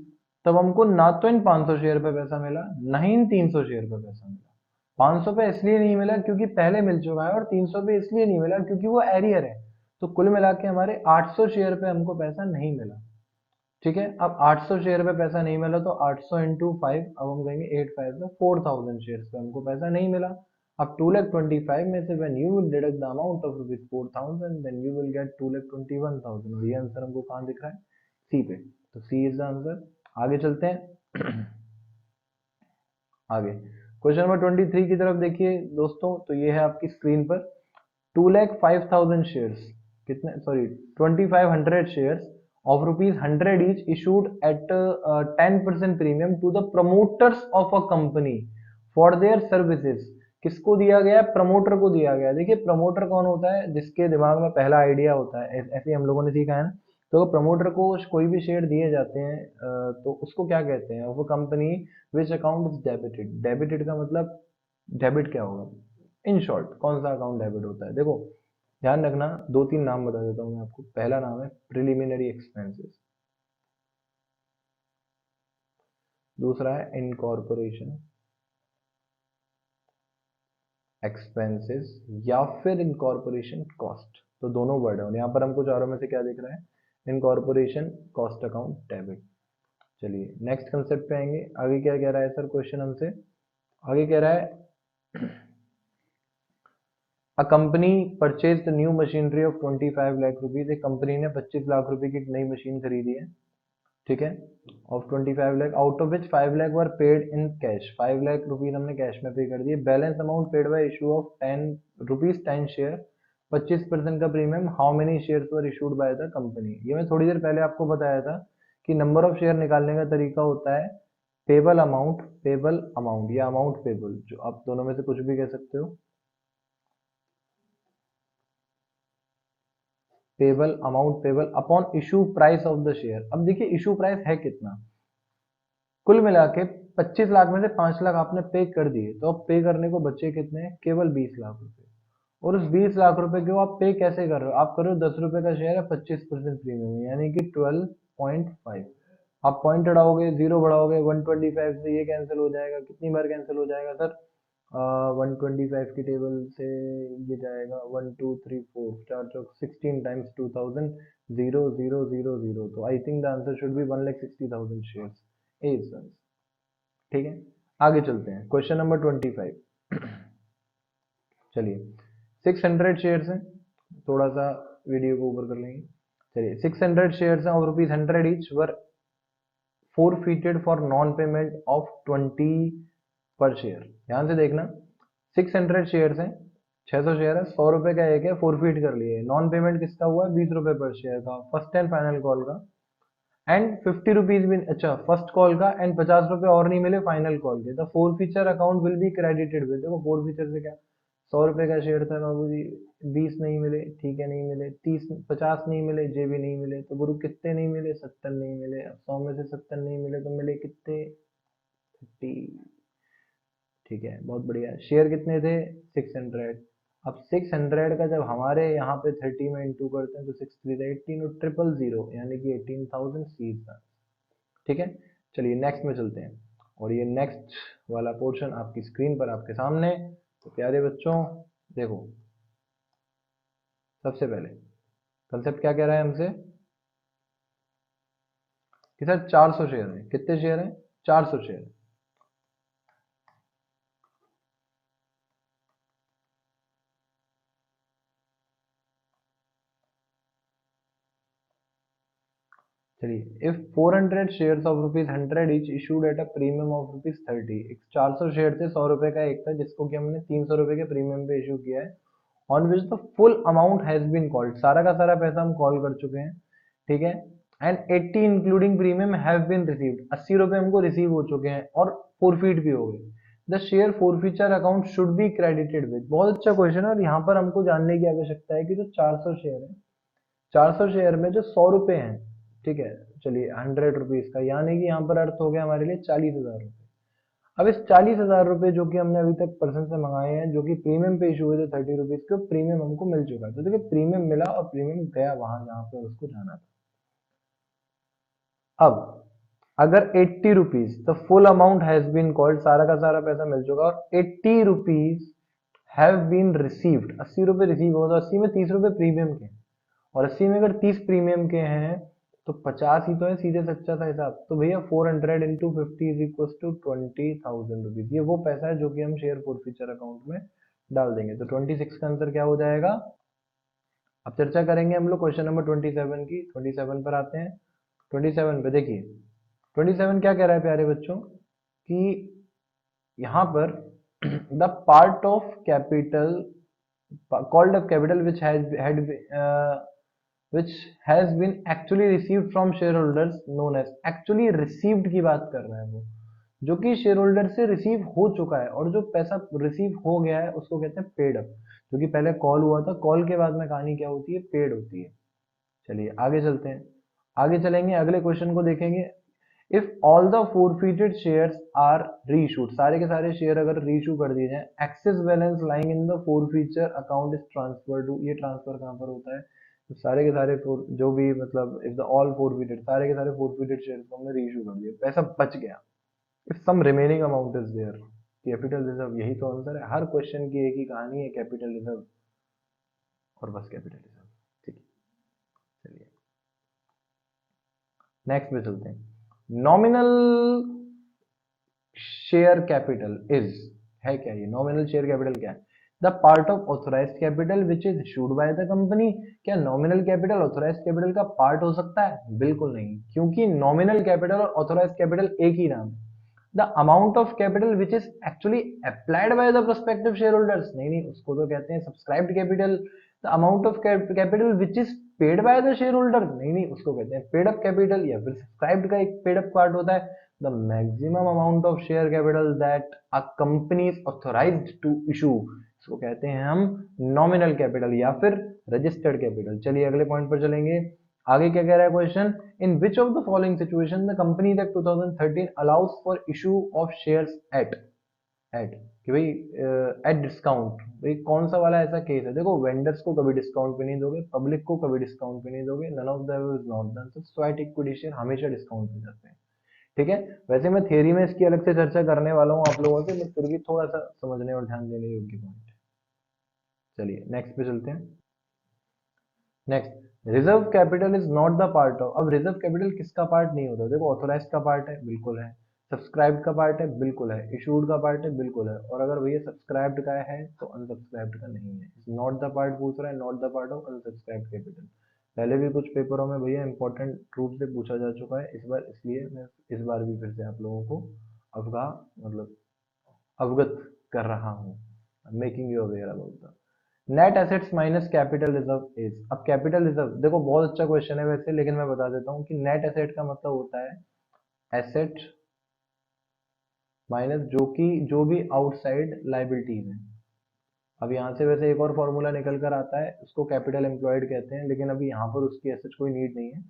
तब हमको ना तो इन 500 शेयर पे पैसा मिला, ना ही इन 300 शेयर पे पैसा मिला। 500 पे इसलिए नहीं मिला क्योंकि पहले मिल चुका है, और 300 पे इसलिए नहीं मिला क्योंकि वो एरियर है। तो कुल मिला के हमारे 800 शेयर पे हमको पैसा नहीं मिला, ठीक है। अब 800 शेयर पे पैसा नहीं मिला, तो 800 इंटू 5, अब हम कहेंगे 8 5 में 4,000 शेयर पे हमको पैसा नहीं मिला। अब 2,25,000 में से when you will deduct the amount of ₹4,000 then you will get 2,21,000, और ये आंसर हमको कहाँ दिख रहा है, सी पे। तो सी इज द आंसर। आगे चलते हैं आगे क्वेश्चन नंबर 23 की तरफ देखिए दोस्तों। तो ये है आपकी स्क्रीन पर 2,05,000 शेयर्स, कितने, sorry 2,500 shares of ₹100 each issued at 10% premium to the promoters of a company for their services। किसको दिया गया है, प्रमोटर को दिया गया है। देखिए प्रमोटर कौन होता है, जिसके दिमाग में पहला आइडिया होता है, ऐसे हम लोगों ने सीखा है ना। तो प्रमोटर को कोई भी शेयर दिए जाते हैं तो उसको क्या कहते हैं, वो company which account is debited. Debited का मतलब, डेबिट क्या होगा, इन शॉर्ट कौन सा अकाउंट डेबिट होता है। देखो ध्यान रखना, 2 3 नाम बता देता हूँ मैं आपको। पहला नाम है प्रिलिमिनरी एक्सपेंसेस, दूसरा है इनकॉर्पोरेशन एक्सपेंसेस, या फिर इनकॉर्पोरेशन कॉस्ट। तो दोनों वर्ड है, और यहाँ पर हमको चारों में से क्या दिख रहा है, इनकॉर्पोरेशन कॉस्ट अकाउंट डेबिट। चलिए नेक्स्ट कंसेप्ट पे आएंगे। आगे क्या कह रहा है सर क्वेश्चन हमसे, आगे कह रहा है a company purchase new machinery of 25 lakh rupees. एक कंपनी ने 25 लाख रुपए की नई मशीन खरीदी है, ठीक है, of 25 lakh, out of which 5 lakh were paid in cash. 5 lakh rupees हमने कैश में पे कर दिए। Balance amount paid by issue of 10 share, 25% का premium, how many shares were issued by the company. ये मैं थोड़ी देर पहले आपको बताया था कि नंबर ऑफ शेयर निकालने का तरीका होता है पेबल अमाउंट या अमाउंट पेबल, जो आप दोनों में से कुछ भी कह सकते हो। Payable amount payable upon issue price of the share. अब देखिए इशू प्राइस है कितना, कुल मिला के 25 लाख में से 5 लाख आपने पे कर दिए, तो अब पे करने को बचे कितने हैं, केवल 20 लाख रुपए। और उस 20 लाख रुपए को आप पे कैसे कर रहे हो, आप कर रहे हो 10 रुपए का शेयर है, 25% प्रीमियम, यानी कि 12.5। आप पॉइंट बढ़ाओगे, जीरो बढ़ाओगे, 125 से ये कैंसिल हो जाएगा, कितनी बार कैंसिल हो जाएगा सर, 125 की टेबल से ये जाएगा 1 2 3 4 4 चौक 16 टाइम्स 2000 0 0 0 0। तो I think the answer should be 1,60,000 shares, A is answer, ठीक है। आगे चलते हैं क्वेश्चन नंबर 25। चलिए 600 शेयर्स हैं, थोड़ा सा वीडियो को ऊपर कर लेंगे। चलिए 600 शेयर्स हैं और ₹100 each were forfeited for non payment of 20 पर शेयर। ध्यान से देखना, 600 शेयर्स हैं 600 शेयर है, 100 रुपए का एक है, फोरफीट कर लिए। नॉन पेमेंट किसका हुआ है? 20 रुपए पर शेयर का, फर्स्ट एंड फाइनल कॉल का। एंड 50 रुपीज भी, अच्छा फर्स्ट कॉल का, एंड 50 रुपए और नहीं मिले फाइनल कॉल के। The four feature account will be credited with, देखो फोर फीचर से क्या, 100 रुपए का शेयर था बाबू जी, 20 नहीं मिले, ठीक है नहीं मिले, 30 50 नहीं मिले, जे भी नहीं मिले, तो गुरु कितने नहीं मिले? 70 नहीं मिले। अब 100 में से 70 नहीं मिले तो मिले कितने? 30। ठीक है, बहुत बढ़िया। शेयर कितने थे? 600। अब 600 का जब हमारे यहाँ पे 30 में इंटू करते हैं तो 6 3 18 और 000 यानी कि 18,000 सी था। ठीक है, चलिए नेक्स्ट में चलते हैं। और ये नेक्स्ट वाला पोर्शन आपकी स्क्रीन पर आपके सामने। तो प्यारे बच्चों देखो, सबसे पहले कंसेप्ट क्या कह रहा है हमसे कि सर 400 शेयर है। कितने शेयर हैं? 400 शेयर। चलिए, if 400 shares of ₹100 each issued at a premium of ₹30, 400 share थे, 100 रुपए का एक था, जिसको कि हमने 300 रुपए के प्रीमियम पे इशू किया है। On which the full amount has been called, सारा का सारा पैसा हम कॉल कर चुके हैं। ठीक है, and 80 including premium have been received, 80 रुपए हमको रिसीव हो चुके हैं और फोरफीट भी हो गए। The share forfeiture account should be credited with, बहुत अच्छा क्वेश्चन है। और यहाँ पर हमको जानने की आवश्यकता है कि जो 400 शेयर है, 400 शेयर में जो 100 रुपए हैं, ठीक है, चलिए 100 रुपीज का, यानी कि यहाँ पर अर्थ हो गया हमारे लिए 40,000 रुपए। अब इस 40,000 रुपए जो कि हमने अभी तक पर्सन से मंगाए हैं, जो कि प्रीमियम पे इशू हुए थे 30 रुपीज के, प्रीमियम हमको मिल चुका है। तो देखिए प्रीमियम मिला और प्रीमियम गया वहां जहां पर उसको जाना था। अब अगर 80 rupees, the full amount has been called, सारा का सारा पैसा मिल चुका, और 80 रुपीज हैव बीन रिसीव्ड, 80 रुपए रिसीव हो, तो 80 में 30 रुपए प्रीमियम के, और 80 में अगर 30 प्रीमियम के हैं तो 50 ही तो है, सीधे सच्चा सा हिसाब। तो भैया 400 into 50 is equal to 20,000 rupees. ये वो पैसा है जो कि हम शेयर फॉर फ्यूचर अकाउंट में डाल देंगे। तो 26 का आंसर क्या हो जाएगा? अब चर्चा करेंगे हम लोग क्वेश्चन नंबर 27 की। 27 पर आते हैं। 27 पे देखिए, 27 क्या कह रहा है प्यारे बच्चों कि यहाँ पर the part of capital called up capital which which has been actually received from shareholders known as, actually received की बात कर रहा है वो, जो कि शेयर होल्डर से रिसीव हो चुका है, और जो पैसा रिसीव हो गया है उसको कहते हैं पेड अप। जो कि पहले कॉल हुआ था, कॉल के बाद में कहानी क्या होती है? पेड होती है। चलिए आगे चलते हैं, आगे चलेंगे, अगले क्वेश्चन को देखेंगे। If all the forfeited shares are reissued, सारे के सारे शेयर अगर रीइशू कर दिए जाए, excess balance lying in the forfeiture account is transfer to, ये ट्रांसफर कहाँ पर होता है? तो सारे के सारे जो भी मतलब इफ द ऑल फोरफीटेड, सारे के सारे फोरफीटेड शेयर को हमने रीइशू कर दिया, पैसा बच गया। If some remaining amount is there, capital reserve, यही तो आंसर है। हर क्वेश्चन की एक ही कहानी है, कैपिटल रिजर्व और बस कैपिटल रिजर्व। ठीक है, चलिए नेक्स्ट पे चलते हैं। नॉमिनल शेयर कैपिटल इज, है क्या ये? नॉमिनल शेयर कैपिटल क्या है? The part of authorised capital which is issued by the company. क्या नॉमिनल कैपिटल ऑथोराइज्ड कैपिटल का पार्ट हो सकता है? बिल्कुल नहीं, क्योंकि नॉमिनल कैपिटल और ऑथोराइज्ड कैपिटल एक ही नाम है। The amount of capital which is actually applied by the prospective share holders, नहीं नहीं, उसको तो कहते हैं subscribed capital. The amount of capital which is paid by the share holder, नहीं नहीं, उसको कहते हैं पेड अप कैपिटल, या फिर सब्सक्राइब्ड का एक पेड अप पार्ट होता है। The maximum amount of share capital that a company is authorized to issue, इसको कहते हैं हम नॉमिनल कैपिटल या फिर रजिस्टर्ड कैपिटल। चलिए अगले पॉइंट पर चलेंगे। आगे क्या कह रहा है question? In which of the following situation the company act 2013 allows for issue of shares at कि भाई एट डिस्काउंट, भाई कौन सा वाला ऐसा केस है? देखो वेंडर्स को कभी डिस्काउंट पे नहीं दोगे, पब्लिक को कभी डिस्काउंट पे नहीं दोगे, none of the is not done, तो स्वाइट इक्विटी शेयर हमेशा डिस्काउंट पे जाते हैं। ठीक है, वैसे मैं थियरी में इसकी अलग से चर्चा करने वाला हूँ आप लोगों से, बट फिर भी थोड़ा सा समझने और ध्यान देने योग्य पॉइंट है। चलिए नेक्स्ट पे चलते हैं। Next, reserve capital is not the part of, अब रिजर्व कैपिटल किसका पार्ट नहीं होता? देखो ऑथोराइज का पार्ट है, बिल्कुल है। सब्सक्राइब्ड का पार्ट है, बिल्कुल है। इशूड का पार्ट है, बिल्कुल है। और अगर भैया सब्सक्राइब्ड का है तो अनसब्सक्राइब्ड का नहीं है। नॉट द पार्ट पूछ रहा है, not the part of unsubscribed capital. पहले भी कुछ पेपरों में भैया इंपॉर्टेंट रूप से पूछा जा चुका है इस बार, इसलिए मैं इस बार भी फिर से आप लोगों को अवगा मतलब अवगत कर रहा हूँ, making you aware about the. Net assets minus capital reserve is, अब कैपिटल रिजर्व देखो बहुत अच्छा क्वेश्चन है वैसे, लेकिन मैं बता देता हूँ कि नेट एसेट का मतलब होता है एसेट माइनस जो भी आउटसाइड लाइबिलिटीज है। अब यहाँ से वैसे एक और फॉर्मूला निकल कर आता है, उसको कैपिटल एम्प्लॉयड कहते हैं, लेकिन अभी यहाँ पर उसकी एसेट कोई नीड नहीं है।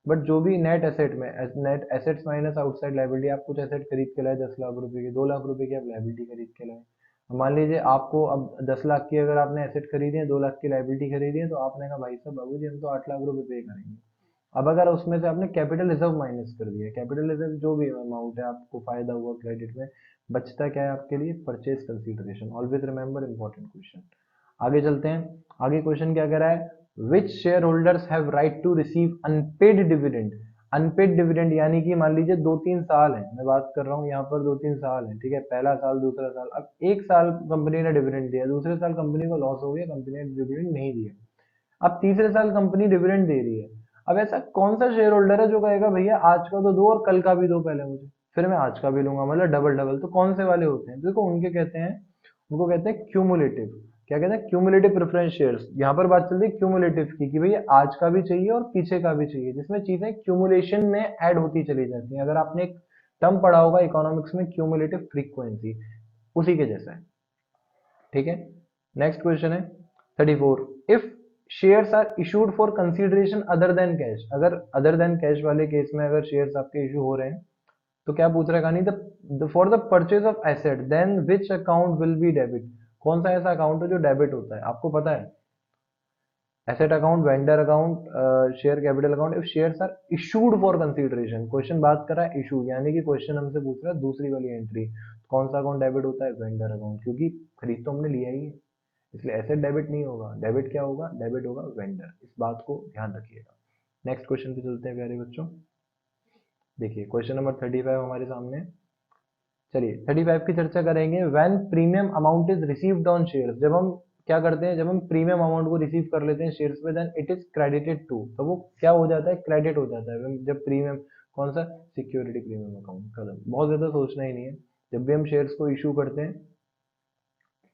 बट जो भी नेट एसेट में, net assets minus outside liability, आप कुछ एसेट खरीद के लाए 10 लाख रुपए की, 2 लाख रुपए की आप लाइबिलिटी खरीद के लाए। अब मान लीजिए आपको अब 10 लाख की अगर आपने एसेट खरीदी है, 2 लाख की लाइबिलिटी खरीदी है, तो आपने कहा भाई साहब बाबू जी हम तो 8 लाख रुपए पे करेंगे। अब अगर उसमें से आपने कैपिटल रिजर्व माइनस कर दिया, कैपिटल रिजर्व जो भी अमाउंट है आपको फायदा हुआ क्रेडिट में, बचता क्या है आपके लिए, purchase consideration. Always remember important question. आगे चलते हैं। आगे क्वेश्चन क्या कह रहा है, which share holders have right to receive unpaid dividend. Unpaid dividend यानी कि मान लीजिए 2-3 साल है, मैं बात कर रहा हूँ यहाँ पर 2-3 साल है, ठीक है, पहला साल दूसरा साल, अब एक साल कंपनी ने डिविडेंड दिया, दूसरे साल कंपनी को लॉस हो गया, कंपनी ने डिविडेंड नहीं दिया, अब तीसरे साल कंपनी डिविडेंड दे रही है। अब ऐसा कौन सा शेयर होल्डर है जो कहेगा भैया आज का तो दो और कल का भी दो पहले मुझे, फिर मैं आज का भी लूंगा, मतलब डबल डबल, तो कौन से वाले होते हैं, देखो उनके कहते हैं, उनको कहते हैं क्यूमुलेटिव। क्या कहते हैं, क्यूमुलेटिव प्रेफरेंस शेयर्स। यहाँ पर बात चल रही है क्यूमुलेटिव की, कि भैया आज का भी चाहिए और पीछे का भी चाहिए, जिसमें चीजें क्यूमुलेशन में ऐड होती चली जाती हैं। अगर आपने एक टर्म पढ़ा होगा इकोनॉमिक्स में, क्यूमुलेटिव फ्रीक्वेंसी, उसी के जैसा है, ठीक है। नेक्स्ट क्वेश्चन है 34, if shares are issued for consideration other than cash, अगर अदर देन कैश वाले केस में अगर शेयर्स आपके इशू हो रहे हैं, तो क्या पूछ रहा है कहानी, the for the purchase of asset then which account will be debit. कौन सा ऐसा अकाउंट है जो डेबिट होता है, आपको पता है, asset account, vendor account, share capital account, if shares are issued for consideration. Question बात कर रहा है इशू, यानी कि क्वेश्चन हमसे पूछ रहा है दूसरी वाली एंट्री, कौन सा अकाउंट डेबिट होता है, वेंडर अकाउंट, क्योंकि खरीद तो हमने लिया ही है, इसलिए एसेट डेबिट नहीं होगा, डेबिट क्या होगा, डेबिट होगा वेंडर, इस बात को ध्यान रखिएगा। नेक्स्ट क्वेश्चन पे चलते हैं प्यारे बच्चों। देखिए क्वेश्चन नंबर 35 हमारे सामने है। चलिए 35 की चर्चा करेंगे। When premium amount is received on shares, जब हम क्या करते हैं, जब हम प्रीमियम अमाउंट को रिसीव कर लेते हैं शेयर्स पे, then it is credited to, तो वो क्या हो जाता है, क्रेडिट हो जाता है। जब प्रीमियम, कौन सा, सिक्योरिटी प्रीमियम अकाउंट, खत्म, बहुत ज्यादा सोचना ही नहीं है। जब भी हम शेयर्स को इशू करते हैं,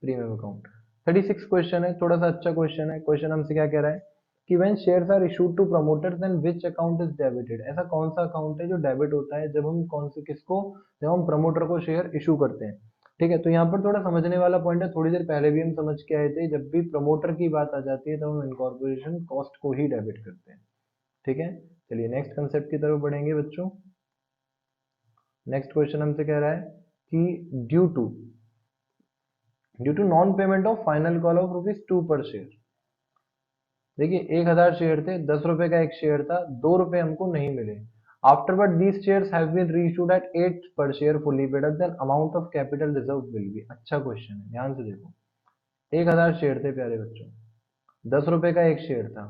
प्रीमियम अकाउंट। 36 क्वेश्चन है, थोड़ा सा अच्छा क्वेश्चन है। क्वेश्चन हमसे क्या कह रहा है कि when shares are issued to promoters then which account is debited, ऐसा कौन सा अकाउंट है जो डेबिट होता है जब हम कौन से किसको, जब हम प्रमोटर को शेयर इशू करते हैं। ठीक है, तो यहाँ पर थोड़ा समझने वाला पॉइंट है, थोड़ी देर पहले भी हम समझ के आए थे, जब भी प्रमोटर की बात आ जाती है तो हम इनकॉर्पोरेशन कॉस्ट को ही डेबिट करते हैं। ठीक है, चलिए नेक्स्ट कंसेप्ट की तरफ बढ़ेंगे बच्चों। नेक्स्ट क्वेश्चन हमसे कह रहा है कि due to non payment of final call of ₹2 per share. देखिए 1000 शेयर थे, 10 रुपए का एक शेयर था, 2 रुपए हमको नहीं मिले। Afterward these shares have been reissued at 8 per share fully paid up, then amount of capital reserve will be. अच्छा क्वेश्चन है, ध्यान से देखो। 1000 शेयर थे प्यारे बच्चों, 10 रुपए का एक शेयर था।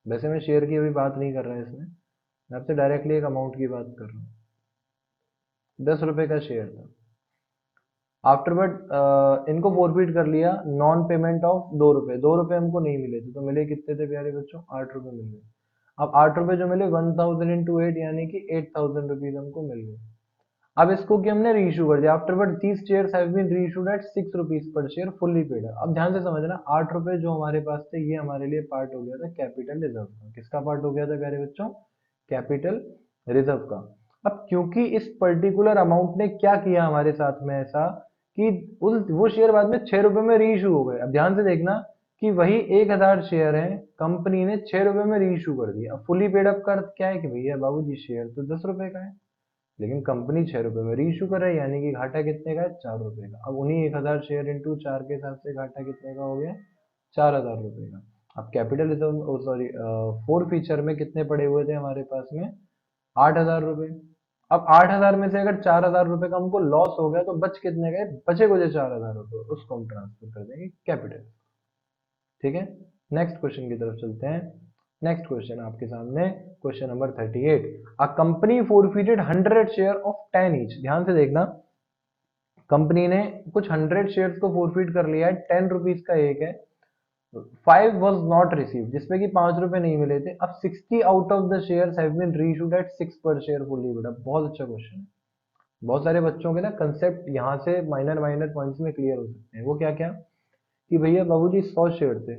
वैसे मैं शेयर की अभी बात नहीं कर रहा इसमें, मैं आपसे डायरेक्टली एक अमाउंट की बात कर रहा हूँ। 10 रुपए का शेयर था, आफ्टरवर्ड इनको फोरफिट कर लिया, नॉन पेमेंट ऑफ 2 रुपए, 2 रुपए हमको नहीं मिले थे, तो मिले कितने थे प्यारे बच्चों, 8 रुपए मिल गए। अब 8 रुपए जो मिले, 1000 इंटू 8 यानी कि 8000 रुपीज हमको मिल गए। अब इसको कि हमने रीइशू कर दिया, afterward these shares have been reissued at 6 rupees per share fully paid. अब ध्यान से समझना, 8 रुपए जो हमारे पास थे, ये हमारे लिए पार्ट हो गया था कैपिटल रिजर्व का। किसका पार्ट हो गया था प्यारे बच्चों, कैपिटल रिजर्व का। अब क्योंकि इस पर्टिकुलर अमाउंट ने क्या किया हमारे साथ में ऐसा, कि उस वो शेयर बाद में 6 रुपए में रीइशू हो गए। अब ध्यान से देखना कि वही 1000 शेयर है, कंपनी ने 6 रुपए में रीइशू कर दिया। अब फुली पेड अप का अर्थ क्या है कि भैया बाबूजी शेयर तो 10 रुपए का है, लेकिन कंपनी 6 रुपए में रीइशू कर रही है, यानी कि घाटा कितने का है, 4 रुपए का। अब उन्हीं 1000 शेयर इंटू 4 के हिसाब से घाटा कितने का हो गया, 4000 रुपए का। अब capital reserve, sorry, four feature में कितने पड़े हुए थे हमारे पास में, 8000 रुपए। अब 8000 में से अगर 4000 रुपए का हमको लॉस हो गया, तो बच कितने गए, बचे को जो 4000 रुपए, उसको हम ट्रांसफर कर देंगे कैपिटल। ठीक है, नेक्स्ट क्वेश्चन की तरफ चलते हैं। नेक्स्ट क्वेश्चन आपके सामने, question number 38, a company forfeited 100 share of 10 each. ध्यान से देखना, कंपनी ने कुछ 100 शेयर्स को फोरफिट कर लिया है, 10 रुपीज का एक है। 5 वॉज नॉट रिसीव, जिसमें कि 5 रुपए नहीं मिले थे। अब 60 out of the shares have been reissued at 6 per share fully paid up. बहुत अच्छा क्वेश्चन है, बहुत सारे बच्चों के ना कंसेप्ट यहाँ से माइनर माइनर पॉइंट्स में क्लियर हो सकते हैं। वो क्या क्या, कि भैया बाबूजी 100 शेयर थे,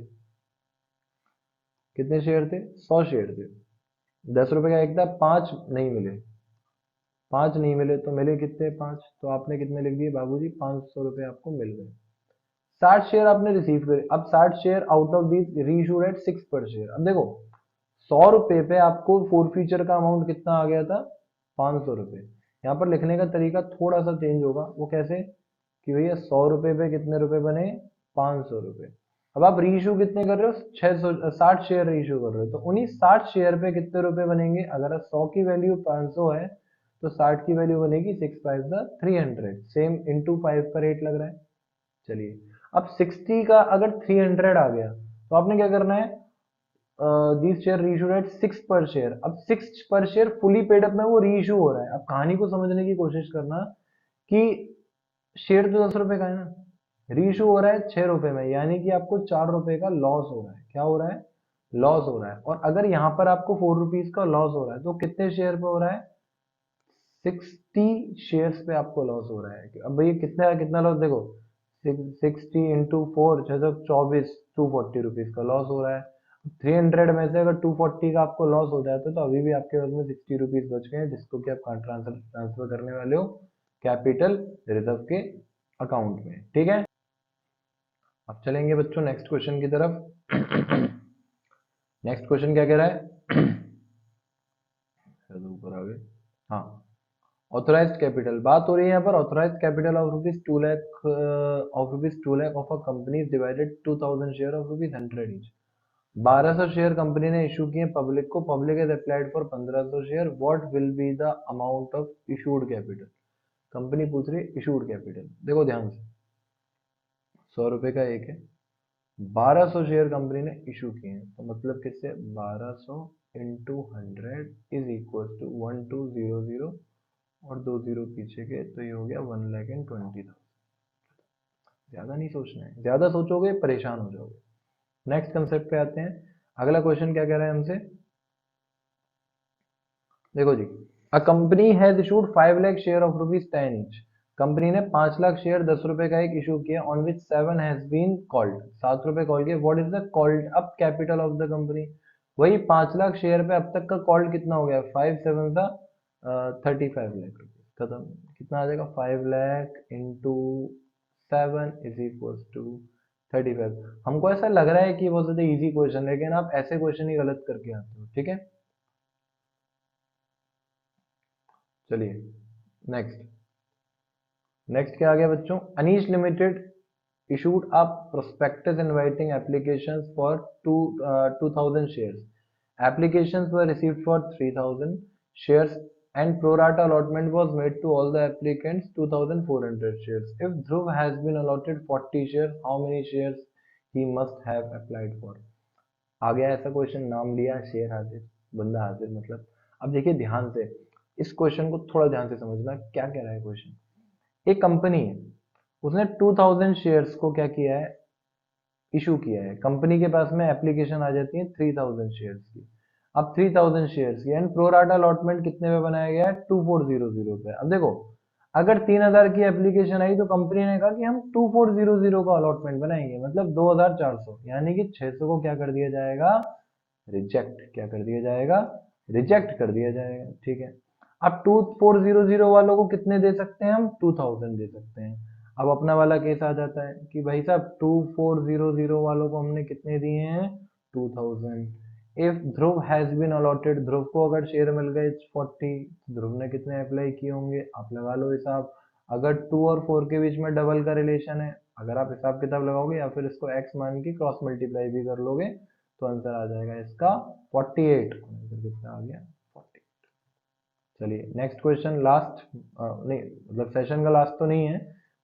कितने शेयर थे, 100 शेयर थे, 10 रुपए का एक था, 5 नहीं मिले, 5 नहीं मिले तो मिले कितने, 5, तो आपने कितने लिख दिए बाबूजी, 500 रुपए आपको मिल गए। 60 शेयर आपने रिसीव करे, अब 60 share out of these reissued at 6 per share. अब देखो 100 रुपए पे आपको फोर फीचर का अमाउंट कितना आ गया था, 500 रुपए। यहाँ पर लिखने का तरीका थोड़ा सा चेंज होगा, वो कैसे कि भैया 100 रुपए पे कितने रुपए बने, 500 रुपए। अब आप रीइशू कितने कर रहे हो, 60 शेयर रीइशू कर रहे हो, तो उन्हीं 60 शेयर पे कितने रुपए बनेंगे, अगर 100 की वैल्यू 500 है तो 60 की वैल्यू बनेगी 6 5 300, सेम इंटू 5 का रेट लग रहा है। चलिए अब 60 का अगर 300 आ गया तो आपने क्या करना है, these share reissued at 6 per share. अब 6 per share fully paid up में वो रीइशू हो रहा है। अब कहानी को समझने की कोशिश करना कि शेयर तो 10 रुपए का है ना, रीइशू हो रहा है 6 रुपए में, यानी कि आपको 4 रुपए का लॉस हो रहा है। क्या हो रहा है, लॉस हो रहा है। और अगर यहाँ पर आपको 4 रुपीज का लॉस हो रहा है तो कितने शेयर पे हो रहा है, 60 शेयर्स पे आपको लॉस हो रहा है। अब भैया कितना कितना लॉस देखो, 60 इंटू 4 624, 240 रुपीज का लॉस हो रहा है। 300 में से अगर 240 का आपको लॉस हो जाता है तो अभी भी आपके पास में 60 रुपीज बच गए हैं, जिसको कि आप ट्रांसफर करने वाले हो कैपिटल रिजर्व के अकाउंट में। ठीक है, अब चलेंगे बच्चों नेक्स्ट क्वेश्चन की तरफ। नेक्स्ट क्वेश्चन क्या कह रहा है, ऊपर आ गए, हाँ, ऑथोराइज्ड कैपिटल बात हो रही है यहाँ पर। Authorised capital of rupees 2 lakh of a company divided 2000 share of rupees 100 each. 1200 share company ने इशू किए पब्लिक को, public has applied for 1500 share, what will be the amount of issued capital. Company पूछ रही है इशूड कैपिटल, देखो ध्यान से, 100 रुपए का एक है, 1200 शेयर कंपनी ने इशू किए हैं, तो मतलब किससे, 1200 इंटू 100 is equals to 1200 और 2 जीरो पीछे के, तो ये हो गया 1,20,000। ज्यादा नहीं सोचना है, ज्यादा सोचोगे परेशान हो जाओगे। नेक्स्ट कंसेप्ट पे आते हैं। अगला क्वेश्चन क्या कह रहा है हमसे, देखो जी, a company has issued 5 lakh share of rupees 10 each. Company ने 5 लाख शेयर 10 रुपए का एक इशू किया, on which 7 has been called, 7 रुपए कॉल किए। What is the called up capital of the company. वही 5 लाख शेयर पे अब तक का कॉल्ड कितना हो गया, 5 7 था 35 लाख रुपीज, खत्म। कितना आ जाएगा, 5 lakh into 7 is equal to 35। हमको ऐसा लग रहा है कि बहुत ज्यादा इजी क्वेश्चन, लेकिन आप ऐसे क्वेश्चन ही गलत करके आते हो। ठीक है, चलिए नेक्स्ट। नेक्स्ट क्या आ गया बच्चों, Anish limited issued a prospectus inviting applications for 2000 shares. Applications were received for 3000 shares and pro rata allotment was made to all the applicants 2400 shares. If Dhruv has been allotted 40 shares, how many shares he must have applied for? आ गया ऐसा क्वेश्चन, नाम लिया, शेयर हाजिर, बंदा हाजिर, मतलब। अब देखिए ध्यान से, इस क्वेश्चन को थोड़ा ध्यान से समझना, क्या कह रहा है क्वेश्चन। एक कंपनी है, उसने 2000 शेयर्स को क्या किया है, इशू किया है। कंपनी के पास में एप्लीकेशन आ जाती है 3000 शेयर्स की। अब 3000 शेयर्स की एंड प्रो राटा अलॉटमेंट कितने पे बनाया गया है, 2400 पे। अब देखो अगर 3000 की एप्लीकेशन आई तो कंपनी ने कहा कि हम 2400 का अलॉटमेंट बनाएंगे, मतलब 2400, यानी कि 600 को क्या कर दिया जाएगा, रिजेक्ट। क्या कर दिया जाएगा, रिजेक्ट कर दिया जाएगा। ठीक है, अब 2400 वालों को कितने दे सकते हैं हम, 2000 दे सकते हैं। अब अपना वाला केस आ जाता है कि भाई साहब 2400 वालों को हमने कितने दिए हैं, 2000। If Dhruv has been allotted, Dhruv को अगर शेयर मिल गए 40, ध्रुव ने कितने अप्लाई किए होंगे, आप लगा लो हिसाब। अगर 2 और 4 के बीच में डबल का रिलेशन है, अगर आप हिसाब किताब लगाओगे या फिर इसको x मान के क्रॉस मल्टीप्लाई भी कर लोगे तो आंसर आ जाएगा इसका 48। आंसर कितना आ गया, 48। चलिए नेक्स्ट क्वेश्चन, लास्ट नहीं मतलब सेशन का लास्ट तो नहीं है,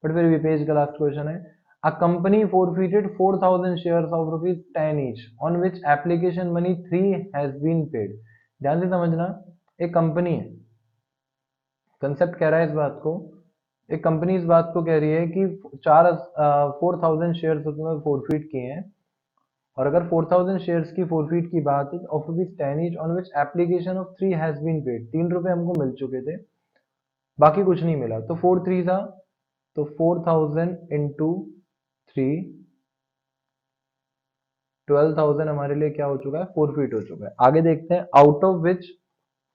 बट फिर भी पेज का लास्ट क्वेश्चन है। A company forfeited 4000 shares of rupees 10 each on which application money 3 has been paid. ध्यान से समझना, एक कंपनी है, कंसेप्ट कह रहा है इस बात को, एक कंपनी इस बात को कह रही है कि 4000 शेयर्स उसने फोरफीट किए हैं, और अगर 4000 शेयर्स की फोरफीट की बात है of rupees 10 each on which application of 3 has been paid, 3 रुपए हमको मिल चुके थे, बाकी कुछ नहीं मिला, तो 4 3 था, तो 4000 इंटू 3 12,000 हमारे लिए क्या हो चुका है, फोरफिट हो चुका है। आगे देखते हैं, out of which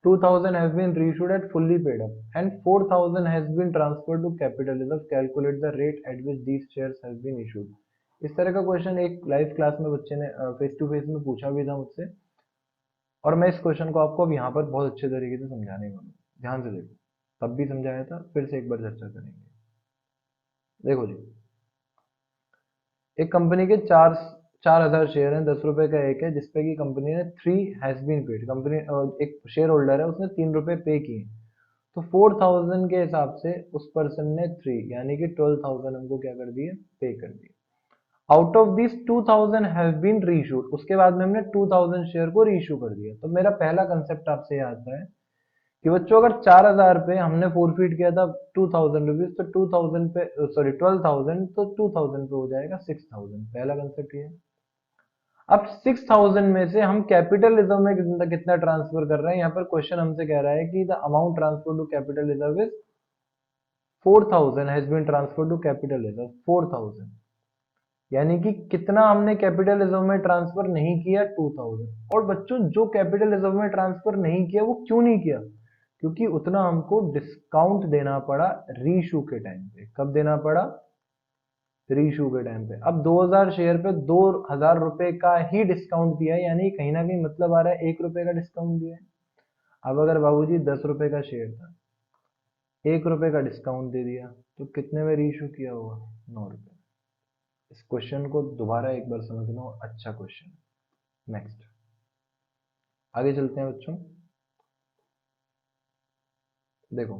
2,000 have been reissued at fully paid up and 4,000 has been transferred to capital reserve, calculate the rate at which these shares have been issued. इस तरह का क्वेश्चन एक लाइव क्लास में बच्चे ने फेस टू फेस में पूछा भी था मुझसे, और मैं इस क्वेश्चन को आपको अब यहाँ पर बहुत अच्छे तरीके से समझाने वाला हूँ। ध्यान से देखो, तब भी समझाया था, फिर से एक बार चर्चा करेंगे। देखो जी, एक कंपनी के 4,000 शेयर हैं, 10 रुपए का एक है, जिसपे की कंपनी ने 3 हैज बीन पेड, कंपनी एक शेयर होल्डर है, उसने 3 रुपए पे किए, तो 4,000 के हिसाब से उस पर्सन ने 3 यानी कि 12,000 हमको क्या कर दिए, पे कर दिए। Out of this 2,000 have been reissued, उसके बाद में हमने 2,000 शेयर को रीइश्यू कर दिया। तो मेरा पहला कंसेप्ट आपसे ये आता है कि बच्चों अगर 4,000 पे हमने फोरफिट किया था 2,000 रुपीज, तो 2,000 पे, सॉरी 12,000, तो 2,000 पे हो जाएगा 6,000। पहला कंसेप्ट ये है। अब 6,000 में से हम कैपिटल रिजर्व में कितना कितना ट्रांसफर कर रहे हैं, यहाँ पर क्वेश्चन हमसे कह रहा है कि the amount transfer to capital reserve is 4,000 has been transfer to capital reserve, 4,000, यानी कि कितना हमने कैपिटल रिजर्व में ट्रांसफर नहीं किया, 2,000। और बच्चों जो कैपिटल रिजर्व में ट्रांसफर नहीं किया वो क्यों नहीं किया, क्योंकि उतना हमको डिस्काउंट देना पड़ा रीइश्यू के टाइम पे। कब देना पड़ा, रीइश्यू के टाइम पे। अब 2,000 शेयर पे 2,000 रुपए का ही डिस्काउंट दिया है, यानी कहीं ना कहीं मतलब आ रहा है 1 रुपए का डिस्काउंट दिया है। अब अगर बाबूजी 10 रुपए का शेयर था, 1 रुपए का डिस्काउंट दे दिया, तो कितने में रीइश्यू किया होगा, 9 रुपए। इस क्वेश्चन को दोबारा एक बार समझना, और अच्छा क्वेश्चन। नेक्स्ट, आगे चलते हैं बच्चों। देखो,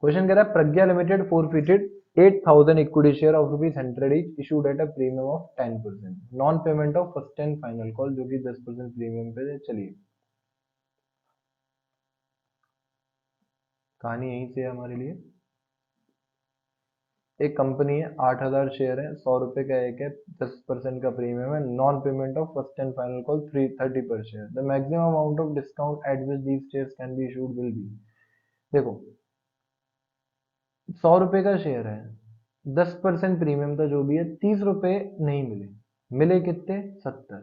क्वेश्चन कह रहा है Pragya limited forfeited 8,000 equity share of ₹100 each issued at a premium of 10%, non payment of first and final call, जो कि 10% प्रीमियम पे है। चलिए, कहानी यहीं से है हमारे लिए। एक कंपनी है, 8,000 शेयर है, 100 रुपए का एक है, 10% का प्रीमियम है, non payment of first and final call 330 पर share, the maximum amount of discount at which these shares can be issued will be. देखो, 100 रुपए का शेयर है, 10% प्रीमियम था, जो भी है, 30 रुपए नहीं मिले, मिले कितने, 70।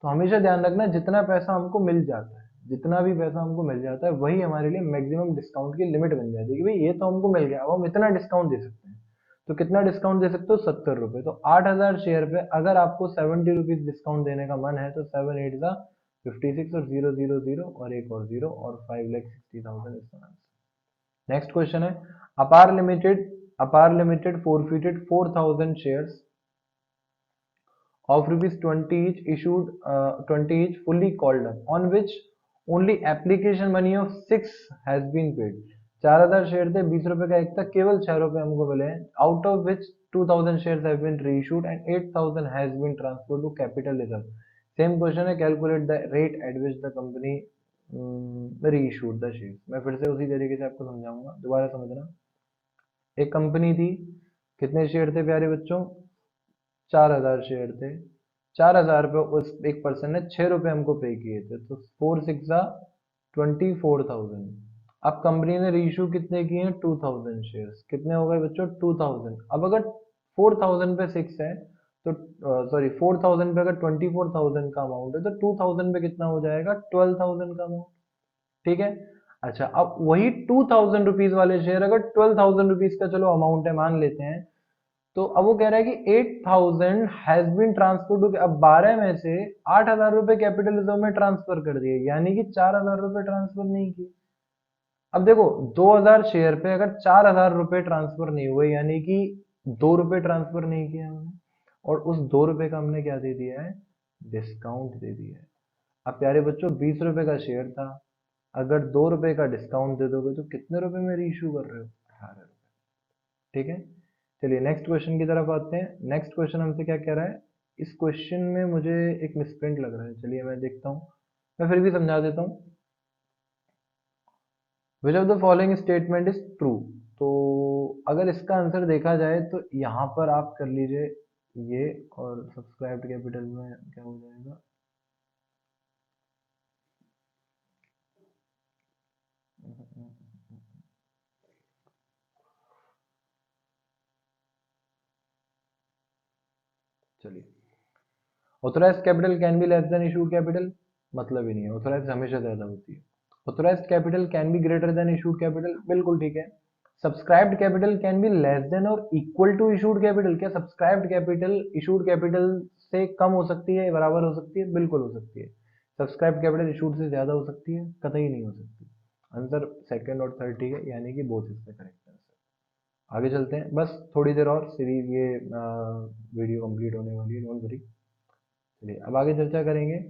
तो हमेशा ध्यान रखना, जितना पैसा हमको मिल जाता है, जितना भी पैसा हमको मिल जाता है, वही हमारे लिए मैक्सिमम डिस्काउंट की लिमिट बन जाती है कि भाई ये तो हमको मिल गया, अब हम इतना डिस्काउंट दे सकते हैं। तो कितना डिस्काउंट दे सकते हो, 70 रुपए। तो 8,000 शेयर पे अगर आपको 70 रुपीज डिस्काउंट देने का मन है, तो 7 8 56 और 0 0 0 और एक और जीरो, और 5,60,000 इसका आंसर। नेक्स्ट क्वेश्चन है, अपार limited forfeited 4,000 shares of rupees 20 each issued 20 each fully called up, on which only application money of 6 has been paid। 4,000 share थे, 20 रुपए का एक था, केवल 6 रुपए हमको मिले हैं। Out of which 2,000 shares have been reissued and 8,000 has been transferred to capital reserve। Same question है, calculate the rate at which the company reissued the share. मैं फिर से उसी तरीके से आपको समझाऊंगा, दोबारा समझना। एक कंपनी थी, कितने शेयर थे प्यारे बच्चों, 4,000 शेयर थे। 4,000 पे उस एक पर्सन ने 6 रुपए हमको पे किए थे, तो 4 6 24,000। अब कंपनी ने रीइश्यू कितने किए हैं, 2,000 शेयर्स। कितने हो गए बच्चों, 2,000। अब अगर 4,000 पे 6 है, तो सॉरी 4,000 पे अगर 24,000 का अमाउंट है, तो 2,000 पे कितना हो जाएगा, 12,000 का अमाउंट। ठीक है। अच्छा, अब वही 2,000 रुपीज वाले शेयर अगर 12,000 रुपीज का चलो अमाउंट है मान लेते हैं, तो अब वो कह रहा है कि 8,000 हैज बीन ट्रांसफर टू, अब 12 में से 8,000 रुपए कैपिटल रिजर्व में ट्रांसफर कर दिए, यानी कि 4,000 रुपए ट्रांसफर नहीं किए। अब देखो, 2,000 शेयर पे अगर 4,000 रुपए ट्रांसफर नहीं हुए, यानी कि 2 रुपए ट्रांसफर नहीं किया हमने, और उस 2 रुपए का हमने क्या दे दिया है, डिस्काउंट दे दिया है। अब प्यारे बच्चों, 20 रुपए का शेयर था, अगर 2 रुपए का डिस्काउंट दे दोगे, तो कितने रुपए में रीइश्यू कर रहे हो, 18 रुपए। ठीक है। चलिए नेक्स्ट क्वेश्चन की तरफ आते हैं। नेक्स्ट क्वेश्चन हमसे क्या कह रहा है, इस क्वेश्चन में मुझे एक मिसप्रिंट लग रहा है, चलिए मैं देखता हूँ, मैं फिर भी समझा देता हूँ। विच of the following statement is true. तो अगर इसका आंसर देखा जाए, तो यहाँ पर आप कर लीजिए ये, और सब्सक्राइब कैपिटल में क्या हो जाएगा, चलिए, authorised capital can be less than issued capital, मतलब ही नहीं है, ऑथोराइज्ड हमेशा ज्यादा होती है। Authorised capital can be greater than issued capital, बिल्कुल ठीक है। Subscribed capital can be less than और इक्वल टू इशूड कैपिटल, क्या सब्सक्राइब्ड कैपिटल इशूड कैपिटल से कम हो सकती है, बराबर हो सकती है? बिल्कुल हो सकती है। सब्सक्राइब्ड कैपिटल इशूड से ज्यादा हो सकती है? कतई नहीं हो सकती। आंसर सेकंड और थर्ड ठीक है, यानी कि बोथ इसका करेक्ट आंसर। आगे चलते हैं, बस थोड़ी देर और सीरीज ये वीडियो कंप्लीट होने वाली है, डोंट वरी। चलिए अब आगे चर्चा करेंगे।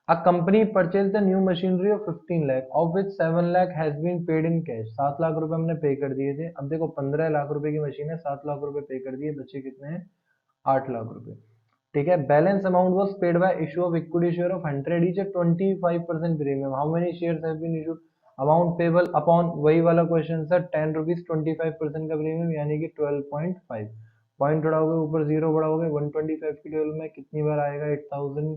A company purchase the new machinery of 15 lakh of which 7 lakh has been paid in cash. 7 lakh रुपए हमने पे कर दिए थे। अब देखो 15 लाख रुपए की मशीन है, 7 लाख रुपए पे कर दिए, बच्चे कितने हैं? 8 लाख रुपए। ठीक है, balance amount was paid by issue of equity share of 100 each at 25% premium. How many shares have been issued? Amount payable upon, वही वाला क्वेश्चन सर, 10 रुपीज 25% का प्रीमियम यानी कि 12.5। पॉइंट उड़ाओगे, ऊपर जीरो बढ़ाओगे, 125 की टेबल में कितनी बार आएगा? 8000।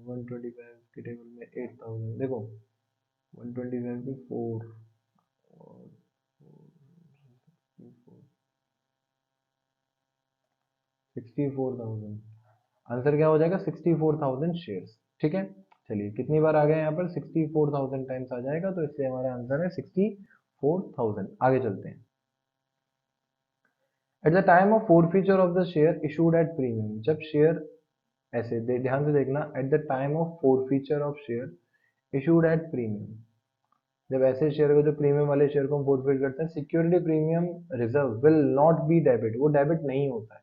125 की टेबल में 8000, देखो 125 की 4 और 64,000। आंसर क्या हो जाएगा? 64,000 शेयर्स। ठीक है, चलिए कितनी बार आ गया यहाँ पर? 64,000 टाइम्स आ जाएगा, तो इसलिए हमारा आंसर है 64,000। आगे चलते हैं। Eight the time of forfeiture of the share issued at premium, जब शेयर, ऐसे ध्यान से देखना, eight the time of forfeiture of share issued at premium, जब ऐसे शेयर को, जो प्रीमियम वाले शेयर को हम फोरफीट करते हैं, security premium reserve will not be debit, वो डेबिट नहीं होता है।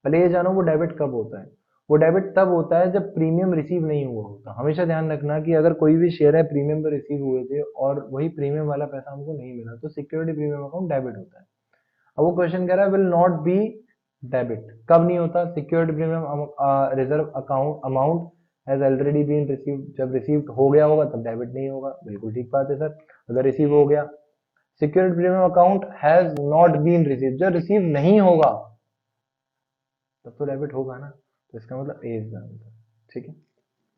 पहले ये जानो वो डेबिट कब होता है। वो डेबिट तब होता है जब प्रीमियम रिसीव नहीं हुआ होता। हमेशा ध्यान रखना कि अगर कोई भी शेयर है प्रीमियम पे रिसीव हुए थे और वही प्रीमियम वाला पैसा हमको नहीं मिला, तो सिक्योरिटी प्रीमियम अकाउंट डेबिट होता है। अब वो क्वेश्चन कह रहा है विल नॉट बी डेबिट, कब नहीं होता? Security premium reserve account amount has already been receive, जब रिसीव हो गया होगा तब डेबिट नहीं होगा। बिल्कुल ठीक बात है सर, अगर रिसीव हो गया। Security premium account has not been receive, जब रिसीव नहीं होगा तब तो डेबिट होगा ना, तो इसका मतलब ए इज द आंसर। ठीक है,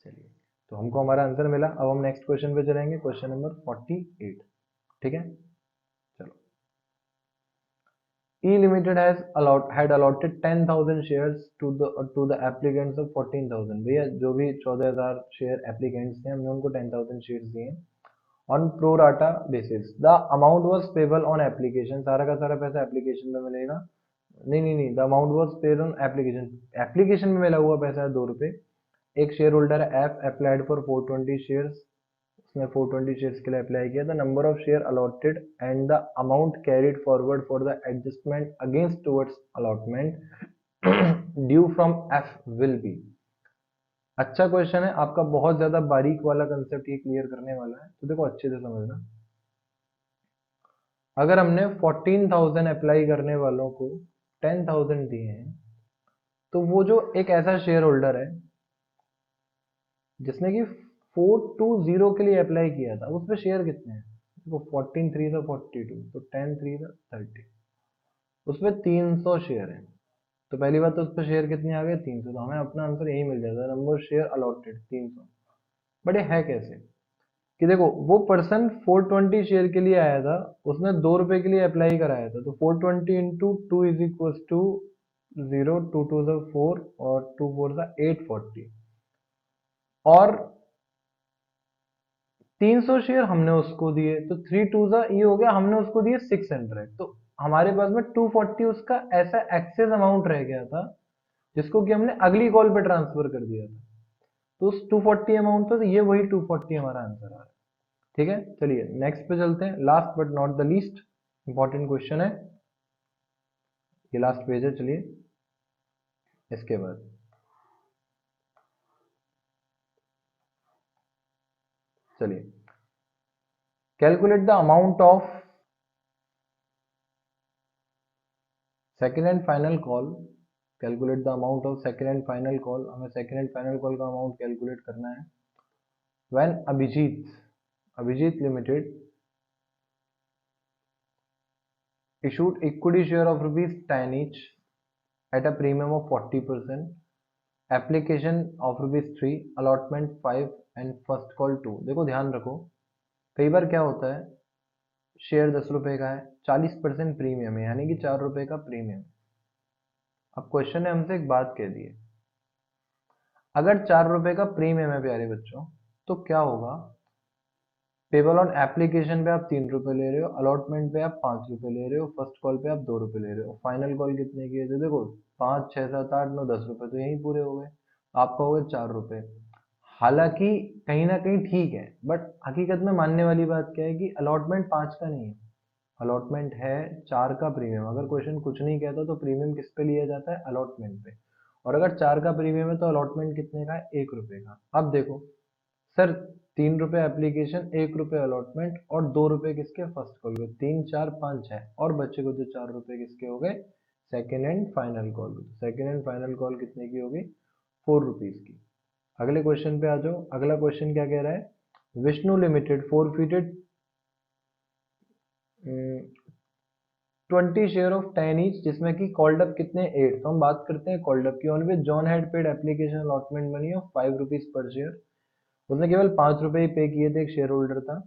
चलिए तो हमको हमारा आंसर मिला। अब हम नेक्स्ट क्वेश्चन पे चलेंगे, क्वेश्चन नंबर 48। ठीक है, चलो। E Limited has allotted 10,000 shares to the applicants of 14,000। भैया जो भी 14,000 शेयर एप्लीकेंट्स थे, हमने उनको 10,000 शेयर्स दिए on pro rata basis. The amount was payable on application, सारा का सारा पैसा एप्लीकेशन में मिलेगा। नहीं नहीं नहीं, the amount was paid on application, application में मिला हुआ पैसा है 2 रुपए। एक शेयर होल्डर है एफ, अप्लाइड फॉर 420 शेयर्स, उसने 420 शेयर्स के लिए अप्लाई किया। The number of share allotted and the amount carried forward for the adjustment against towards allotment due from F will be. अच्छा क्वेश्चन है आपका, बहुत ज्यादा बारीक वाला कंसेप्ट ये क्लियर करने वाला है, तो देखो अच्छे से समझना। अगर हमने 14,000 अप्लाई करने वालों को 10,000 दिए हैं, तो वो जो एक ऐसा शेयर होल्डर है जिसने कि 420 के लिए अप्लाई किया था, उसमें शेयर कितने हैं? देखो 14 3 था 42, तो 10 3 था 30, उसमें 300 शेयर है। तो पहली बात तो उस पर शेयर कितने आ गए? 300, तो हमें अपना आंसर यही मिल जाता है, नंबर शेयर अलॉटेड 300। बट ये है कैसे कि देखो वो पर्सन 420 शेयर के लिए आया था, उसने 2 रुपए के लिए अप्लाई कराया था, तो 420 इंटू 2 इज इक्वल टू 0, 2 2 4 और 2 4 840, और 300 शेयर हमने उसको दिए, तो 3 2 ये हो गया, हमने उसको दिए 600। तो हमारे पास में 240 उसका ऐसा एक्सेस अमाउंट रह गया था जिसको कि हमने अगली कॉल पे ट्रांसफर कर दिया था। तो उस 240 अमाउंट था, तो ये वही 240 हमारा आंसर आ रहा है। ठीक है, चलिए नेक्स्ट पे चलते हैं। Last but not the least important question है, ये लास्ट पेज है। चलिए इसके बाद चलिए, calculate the amount of second and final call. Calculate the amount of second and final call, हमें सेकेंड एंड फाइनल कॉल का अमाउंट कैलकुलेट करना है। When Abhijit limited issued equity share of rupees 10 each at a premium of 40%, application of rupees 3, allotment 5 and first call 2। देखो ध्यान रखो, कई बार क्या होता है, शेयर 10 रुपए का है, 40% प्रीमियम है, यानी कि 4 रुपए का प्रीमियम। अब क्वेश्चन ने हमसे एक बात कह दी है अगर 4 रुपए का प्रीमियम है प्यारे बच्चों, तो क्या होगा, पेबल ऑन एप्लीकेशन पे आप 3 रुपए ले रहे हो, अलॉटमेंट पे आप 5 रुपए ले रहे हो, फर्स्ट कॉल पे आप 2 रुपए ले रहे हो, फाइनल कॉल कितने की है, तो देखो 5 6 7 8 9 10 रुपए तो यहीं पूरे हो गए, आपका हो गए 4 रुपए। हालांकि कहीं ना कहीं ठीक है, बट हकीकत में मानने वाली बात क्या है कि अलॉटमेंट 5 का नहीं है, अलॉटमेंट है 4 का प्रीमियम। अगर क्वेश्चन कुछ नहीं कहता तो प्रीमियम किस पे लिया जाता है, अलॉटमेंट पे। और अगर 4 का प्रीमियम है तो अलॉटमेंट कितने का है, 1 रुपए का। अब देखो सर, 3 रुपए एप्लीकेशन, 1 रुपए अलॉटमेंट और 2 रुपए किसके, फर्स्ट कॉल के, 3 4 5 है, और बच्चे को जो 4 रुपए किसके हो गए, second and final call. Second and final call कितने की होगी, 4 रुपीज की। अगले क्वेश्चन पे आ जाओ। अगला क्वेश्चन क्या कह रहा है, Vishnu limited forfeited 20 share of 10 each, जिसमें कि कॉल्ड अप कितने, 8। तो हम बात करते हैं कॉल्ड अप की। On which John had paid application allotment money of 5 rupees per share. उसने केवल 5 रुपए ही पे किए थे, एक शेयर होल्डर था,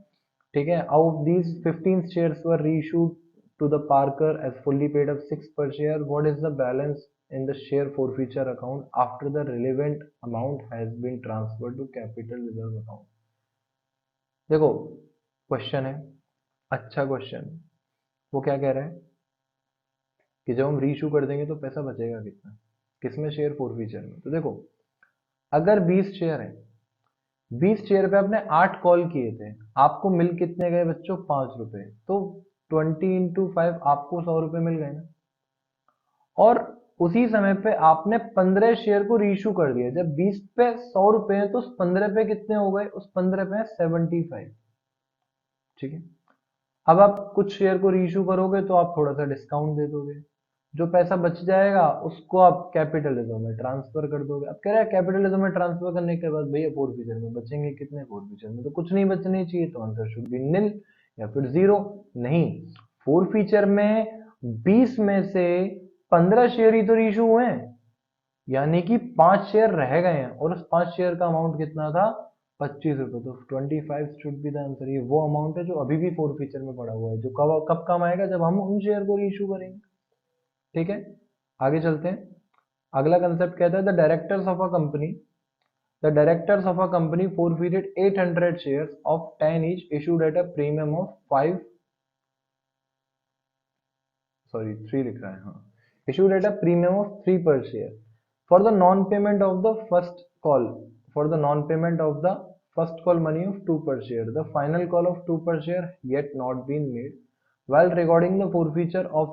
ठीक है। Out these 15 shares were reissued to the Parker as fully paid up 6 per share. What is the balance in the share forfeiture account after the relevant amount has been transferred to capital reserve account? देखो क्वेश्चन है, अच्छा क्वेश्चन। वो क्या कह रहा है कि जब हम रीइश्यू कर देंगे तो पैसा बचेगा कितना, किसमें, शेयर फोरफीचर में। तो देखो अगर 20 शेयर है, 20 शेयर पे आपने 8 कॉल किए थे, आपको मिल कितने गए बच्चों, 5 रुपए। तो 20 × 5 आपको 100 रुपए मिल गए ना। और उसी समय पे आपने 15 शेयर को रीइश्यू कर दिया। जब 20 पे 100 रुपए हैं तो उस 15 पे कितने हो गए, उस 15 पे 75, ठीक है। अब आप कुछ शेयर को रीइश्यू करोगे तो आप थोड़ा सा डिस्काउंट दे दोगे, जो पैसा बच जाएगा उसको आप कैपिटलिज्म में ट्रांसफर कर दोगे। अब कह रहा है कैपिटलिज्म में ट्रांसफर करने के बाद भैया फोर फीचर में बचेंगे कितने, फोर फीचर में तो कुछ नहीं बचने चाहिए, तो आंसर शुड बी निल या फिर जीरो। नहीं, फोर फीचर में 20 में से 15 शेयर ही तो रीइश्यू हुए हैं, यानी कि 5 शेयर रह गए हैं, और उस 5 शेयर का अमाउंट कितना था, 25 रुपए। तो 25 शुड बी द आंसर। ये वो अमाउंट है जो अभी भी फोर फीचर में पड़ा हुआ है, जो कब कब काम आएगा, जब हम उन शेयर को रीइश्यू करेंगे, ठीक है। आगे चलते हैं। अगला कंसेप्ट कहता है the directors of a company, the directors of a company forfeited 800 shares of 10 each issued at a premium of 5, sorry 3 लिख रहा है, हाँ, issued at a premium of 3 per share for the non payment of the first call, for the non payment of the first call money of 2 per share. The final call of 2 per share yet not been made. While recording the forfeiture of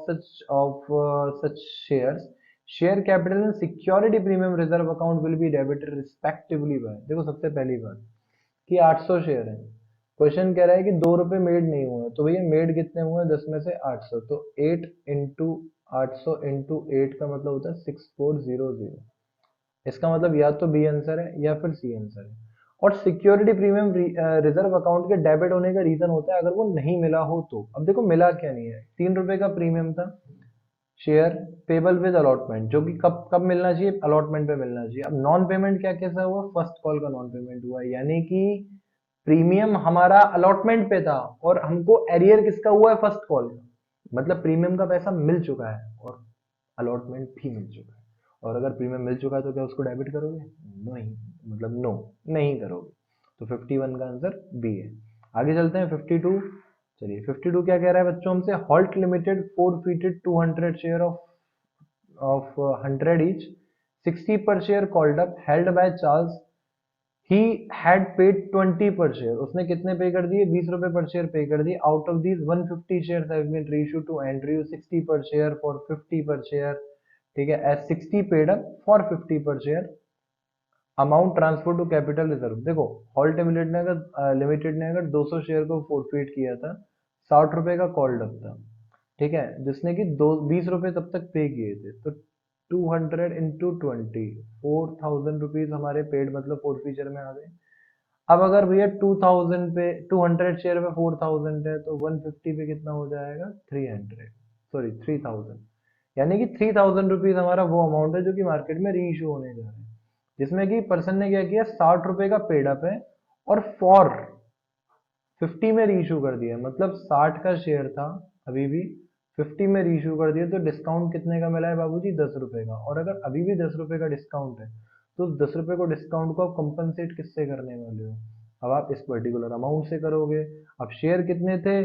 such shares, share capital and security premium reserve account will be debited respectively by, देखो सबसे पहली बात कि 800 शेयर है, क्वेश्चन कह रहा है कि 2 रुपए मेड नहीं हुए, तो भैया मेड कितने हुए, 10 में से 800, तो 8 इंटू 800 इंटू 8 का मतलब होता है 6400। इसका मतलब या तो बी आंसर है या फिर सी आंसर है। और सिक्योरिटी प्रीमियम रिजर्व अकाउंट के डेबिट होने का रीजन होता है अगर वो नहीं मिला हो तो। अब देखो मिला क्या नहीं है, 3 रुपए का प्रीमियम था, शेयर पेबल विद अलॉटमेंट, जो कि कब कब मिलना चाहिए, अलॉटमेंट पे मिलना चाहिए। अब नॉन पेमेंट क्या कैसा हुआ, फर्स्ट कॉल का नॉन पेमेंट हुआ, यानी कि प्रीमियम हमारा अलॉटमेंट पे था और हमको एरियर किसका हुआ है, फर्स्ट कॉल का। मतलब प्रीमियम का पैसा मिल चुका है और अलॉटमेंट भी मिल चुका है। और अगर प्रीमियम मिल चुका है तो क्या उसको डेबिट करोगे, नहीं, मतलब नो, नहीं करोगे। तो 51 का आंसर बी है। आगे चलते हैं 52। चलिए 52 क्या कह रहा है बच्चों हमसे, halt limited forfeited 200 share of 100 each, 60 per share called up held by Charles. He had paid 20 per share. उसने कितने पे कर दिए, 20 रुपए पर शेयर पे कर दिए। Out of these 150 share have been reissued to Andrew 60 per share for 50 per share, ठीक है, as 60 paid up for 50 per share, amount transfer to capital reserve. देखो हॉल्ट लिमिटेड ने अगर 200 शेयर को फोरफीट किया था, 60 रुपए का कॉल्ड अप था, ठीक है, जिसने कि 20 रुपए तब तक पे किए थे, तो 200 इंटू 20, 4000 रुपीज हमारे पेड, मतलब फोर फीचर में आ गए। अब अगर भैया 2000 पे 200 शेयर पे 4000 है, तो 150 पे कितना हो जाएगा, 300, सॉरी 3000, यानी कि 3000 रुपीज हमारा वो अमाउंट है जो कि मार्केट में रीइश्यू होने जा रहा है, जिसमें कि पर्सन ने क्या किया, 60 रुपए का पेड अप है और फॉर 50 में रीइश्यू कर दिया। मतलब 60 का शेयर था, अभी भी 50 में रीइश्यू कर दिया, तो डिस्काउंट कितने का मिला है बाबूजी, 10 रुपए का। और अगर अभी भी 10 रुपए का डिस्काउंट है तो उस 10 रुपए को डिस्काउंट को आप कंपनसेट किससे करने वाले हो? अब आप इस पर्टिकुलर अमाउंट से करोगे। अब शेयर कितने थे?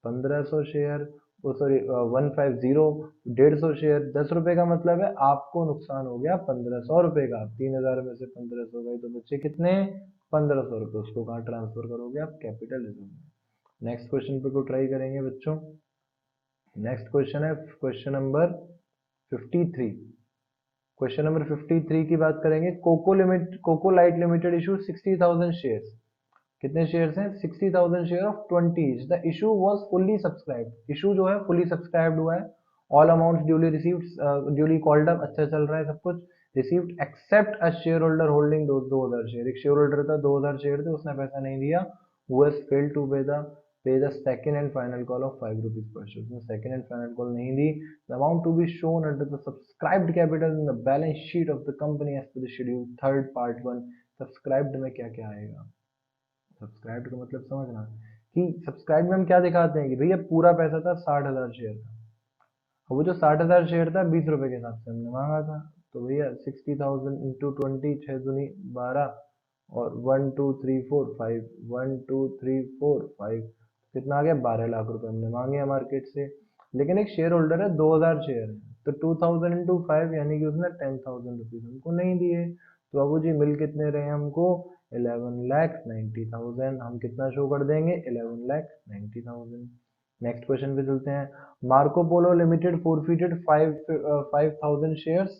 1500 शेयर, सॉरी 150, 150 शेयर, 10 रुपए का मतलब है आपको नुकसान हो गया 1500 रुपए का। 3000 में से 1500 गए तो बच्चे कितने? 1500 रुपए। उसको कहाँ ट्रांसफर करोगे आप? कैपिटल रिजर्व में। नेक्स्ट क्वेश्चन पे को ट्राई करेंगे बच्चों। नेक्स्ट क्वेश्चन है क्वेश्चन नंबर 53। क्वेश्चन नंबर 53 की बात करेंगे। Coco Light limited issue 60,000 shares. कितने शेयर्स हैं? 60,000 share of 20 each. The issue was fully subscribed. Issue जो है फुल्ली सब्सक्राइब्ड हुआ है। All amounts duly received, duly called up. अच्छा चल रहा है सब कुछ। Received except a share holder holding 2000 शेयर। एक शेयर होल्डर था, 2000 शेयर थे, उसने पैसा नहीं दिया। Who has failed to pay the second and final call of 5 rupees per share. उसने सेकंड एंड फाइनल कॉल नहीं दी। The amount to be shown under the subscribed capital in the balance sheet of the company as per the schedule third part 1। Subscribed में क्या क्या आएगा? सब्सक्राइब्ड का मतलब समझना कि सब्सक्राइब में हम क्या दिखाते हैं कि भैया पूरा पैसा था 60,000 शेयर का। वो जो 60,000 शेयर था 20 रुपए के हिसाब से हमने मांगा था। तो भैया 60,000 इंटू 20, 6 दूनी 12, और 1 2 3 4 5, 1 2 3 4 5, कितना आ गया? 12 लाख रुपए हमने मांगे हैं मार्केट से। लेकिन एक शेयर होल्डर है, 2000 शेयर है, तो 2000 इंटू 5 यानी कि उसने 10,000 रुपीज हमको नहीं दिए। तो बाबू जी मिल कितने रहे हमको? 11,90,000। हम कितना शो कर देंगे? 11,90,000। नेक्स्ट क्वेश्चन पे चलते हैं। Marco Polo limited forfeited 5,000 shares,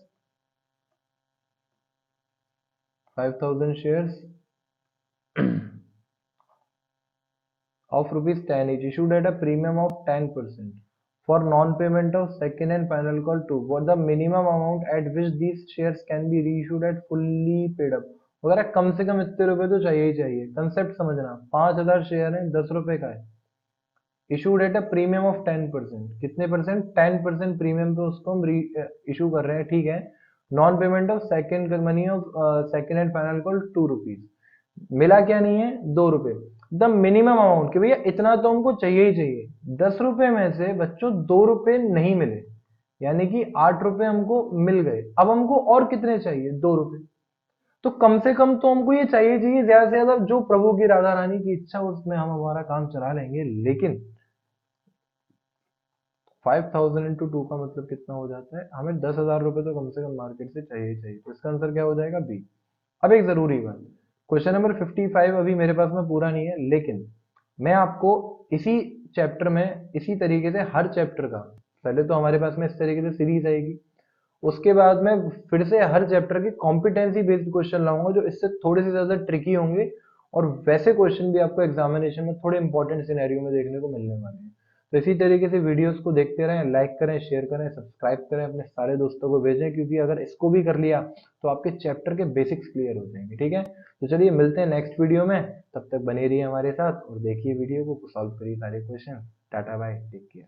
5,000 shares of rupees 10 each issued at a premium of 10% for non-payment of second and final call 2. What the minimum amount at which these shares can be reissued at fully paid up? वगैरह कम से कम इतने रुपए तो चाहिए ही चाहिए। कंसेप्ट समझना, 5,000 शेयर है, 10 रुपए का है। Issued at a premium of 10%। कितने परसेंट? 10% प्रीमियम पे उसको हम इशू कर रहे हैं, ठीक है। Non payment of second money of second and final call 2 rupees. मिला क्या नहीं है? 2 रुपए। द मिनिमम अमाउंट कि भैया इतना तो हमको चाहिए ही चाहिए। 10 रुपए में से बच्चों 2 रुपए नहीं मिले, यानी कि 8 रुपए हमको मिल गए। अब हमको और कितने चाहिए? 2 रुपए। तो कम से कम तो हमको ये चाहिए चाहिए, ज्यादा से ज्यादा जो प्रभु की राधा रानी की इच्छा उसमें हम हमारा काम चला लेंगे। लेकिन 5,000 इंटू 2 का मतलब कितना हो जाता है? हमें 10,000 रुपए तो कम से कम मार्केट से चाहिए ही चाहिए। तो इसका आंसर क्या हो जाएगा? बी। अब एक जरूरी बात, क्वेश्चन नंबर 55 अभी मेरे पास में पूरा नहीं है, लेकिन मैं आपको इसी चैप्टर में इसी तरीके से हर चैप्टर का, पहले तो हमारे पास में इस तरीके से सीरीज आएगी, उसके बाद में फिर से हर चैप्टर के कॉम्पिटेंसी बेस्ड क्वेश्चन लाऊंगा जो इससे थोड़े से ज्यादा ट्रिकी होंगे, और वैसे क्वेश्चन भी आपको एग्जामिनेशन में थोड़े इंपॉर्टेंट सिनेरियो में देखने को मिलने वाले हैं। तो इसी तरीके से वीडियोस को देखते रहें, लाइक करें, शेयर करें, सब्सक्राइब करें, अपने सारे दोस्तों को भेजें, क्योंकि अगर इसको भी कर लिया तो आपके चैप्टर के बेसिक्स क्लियर हो जाएंगे। ठीक है, तो चलिए मिलते हैं नेक्स्ट वीडियो में। तब तक बने रहिए हमारे साथ और देखिए वीडियो को, सॉल्व करिए सारे क्वेश्चन। टाटा बाय, टेक केयर।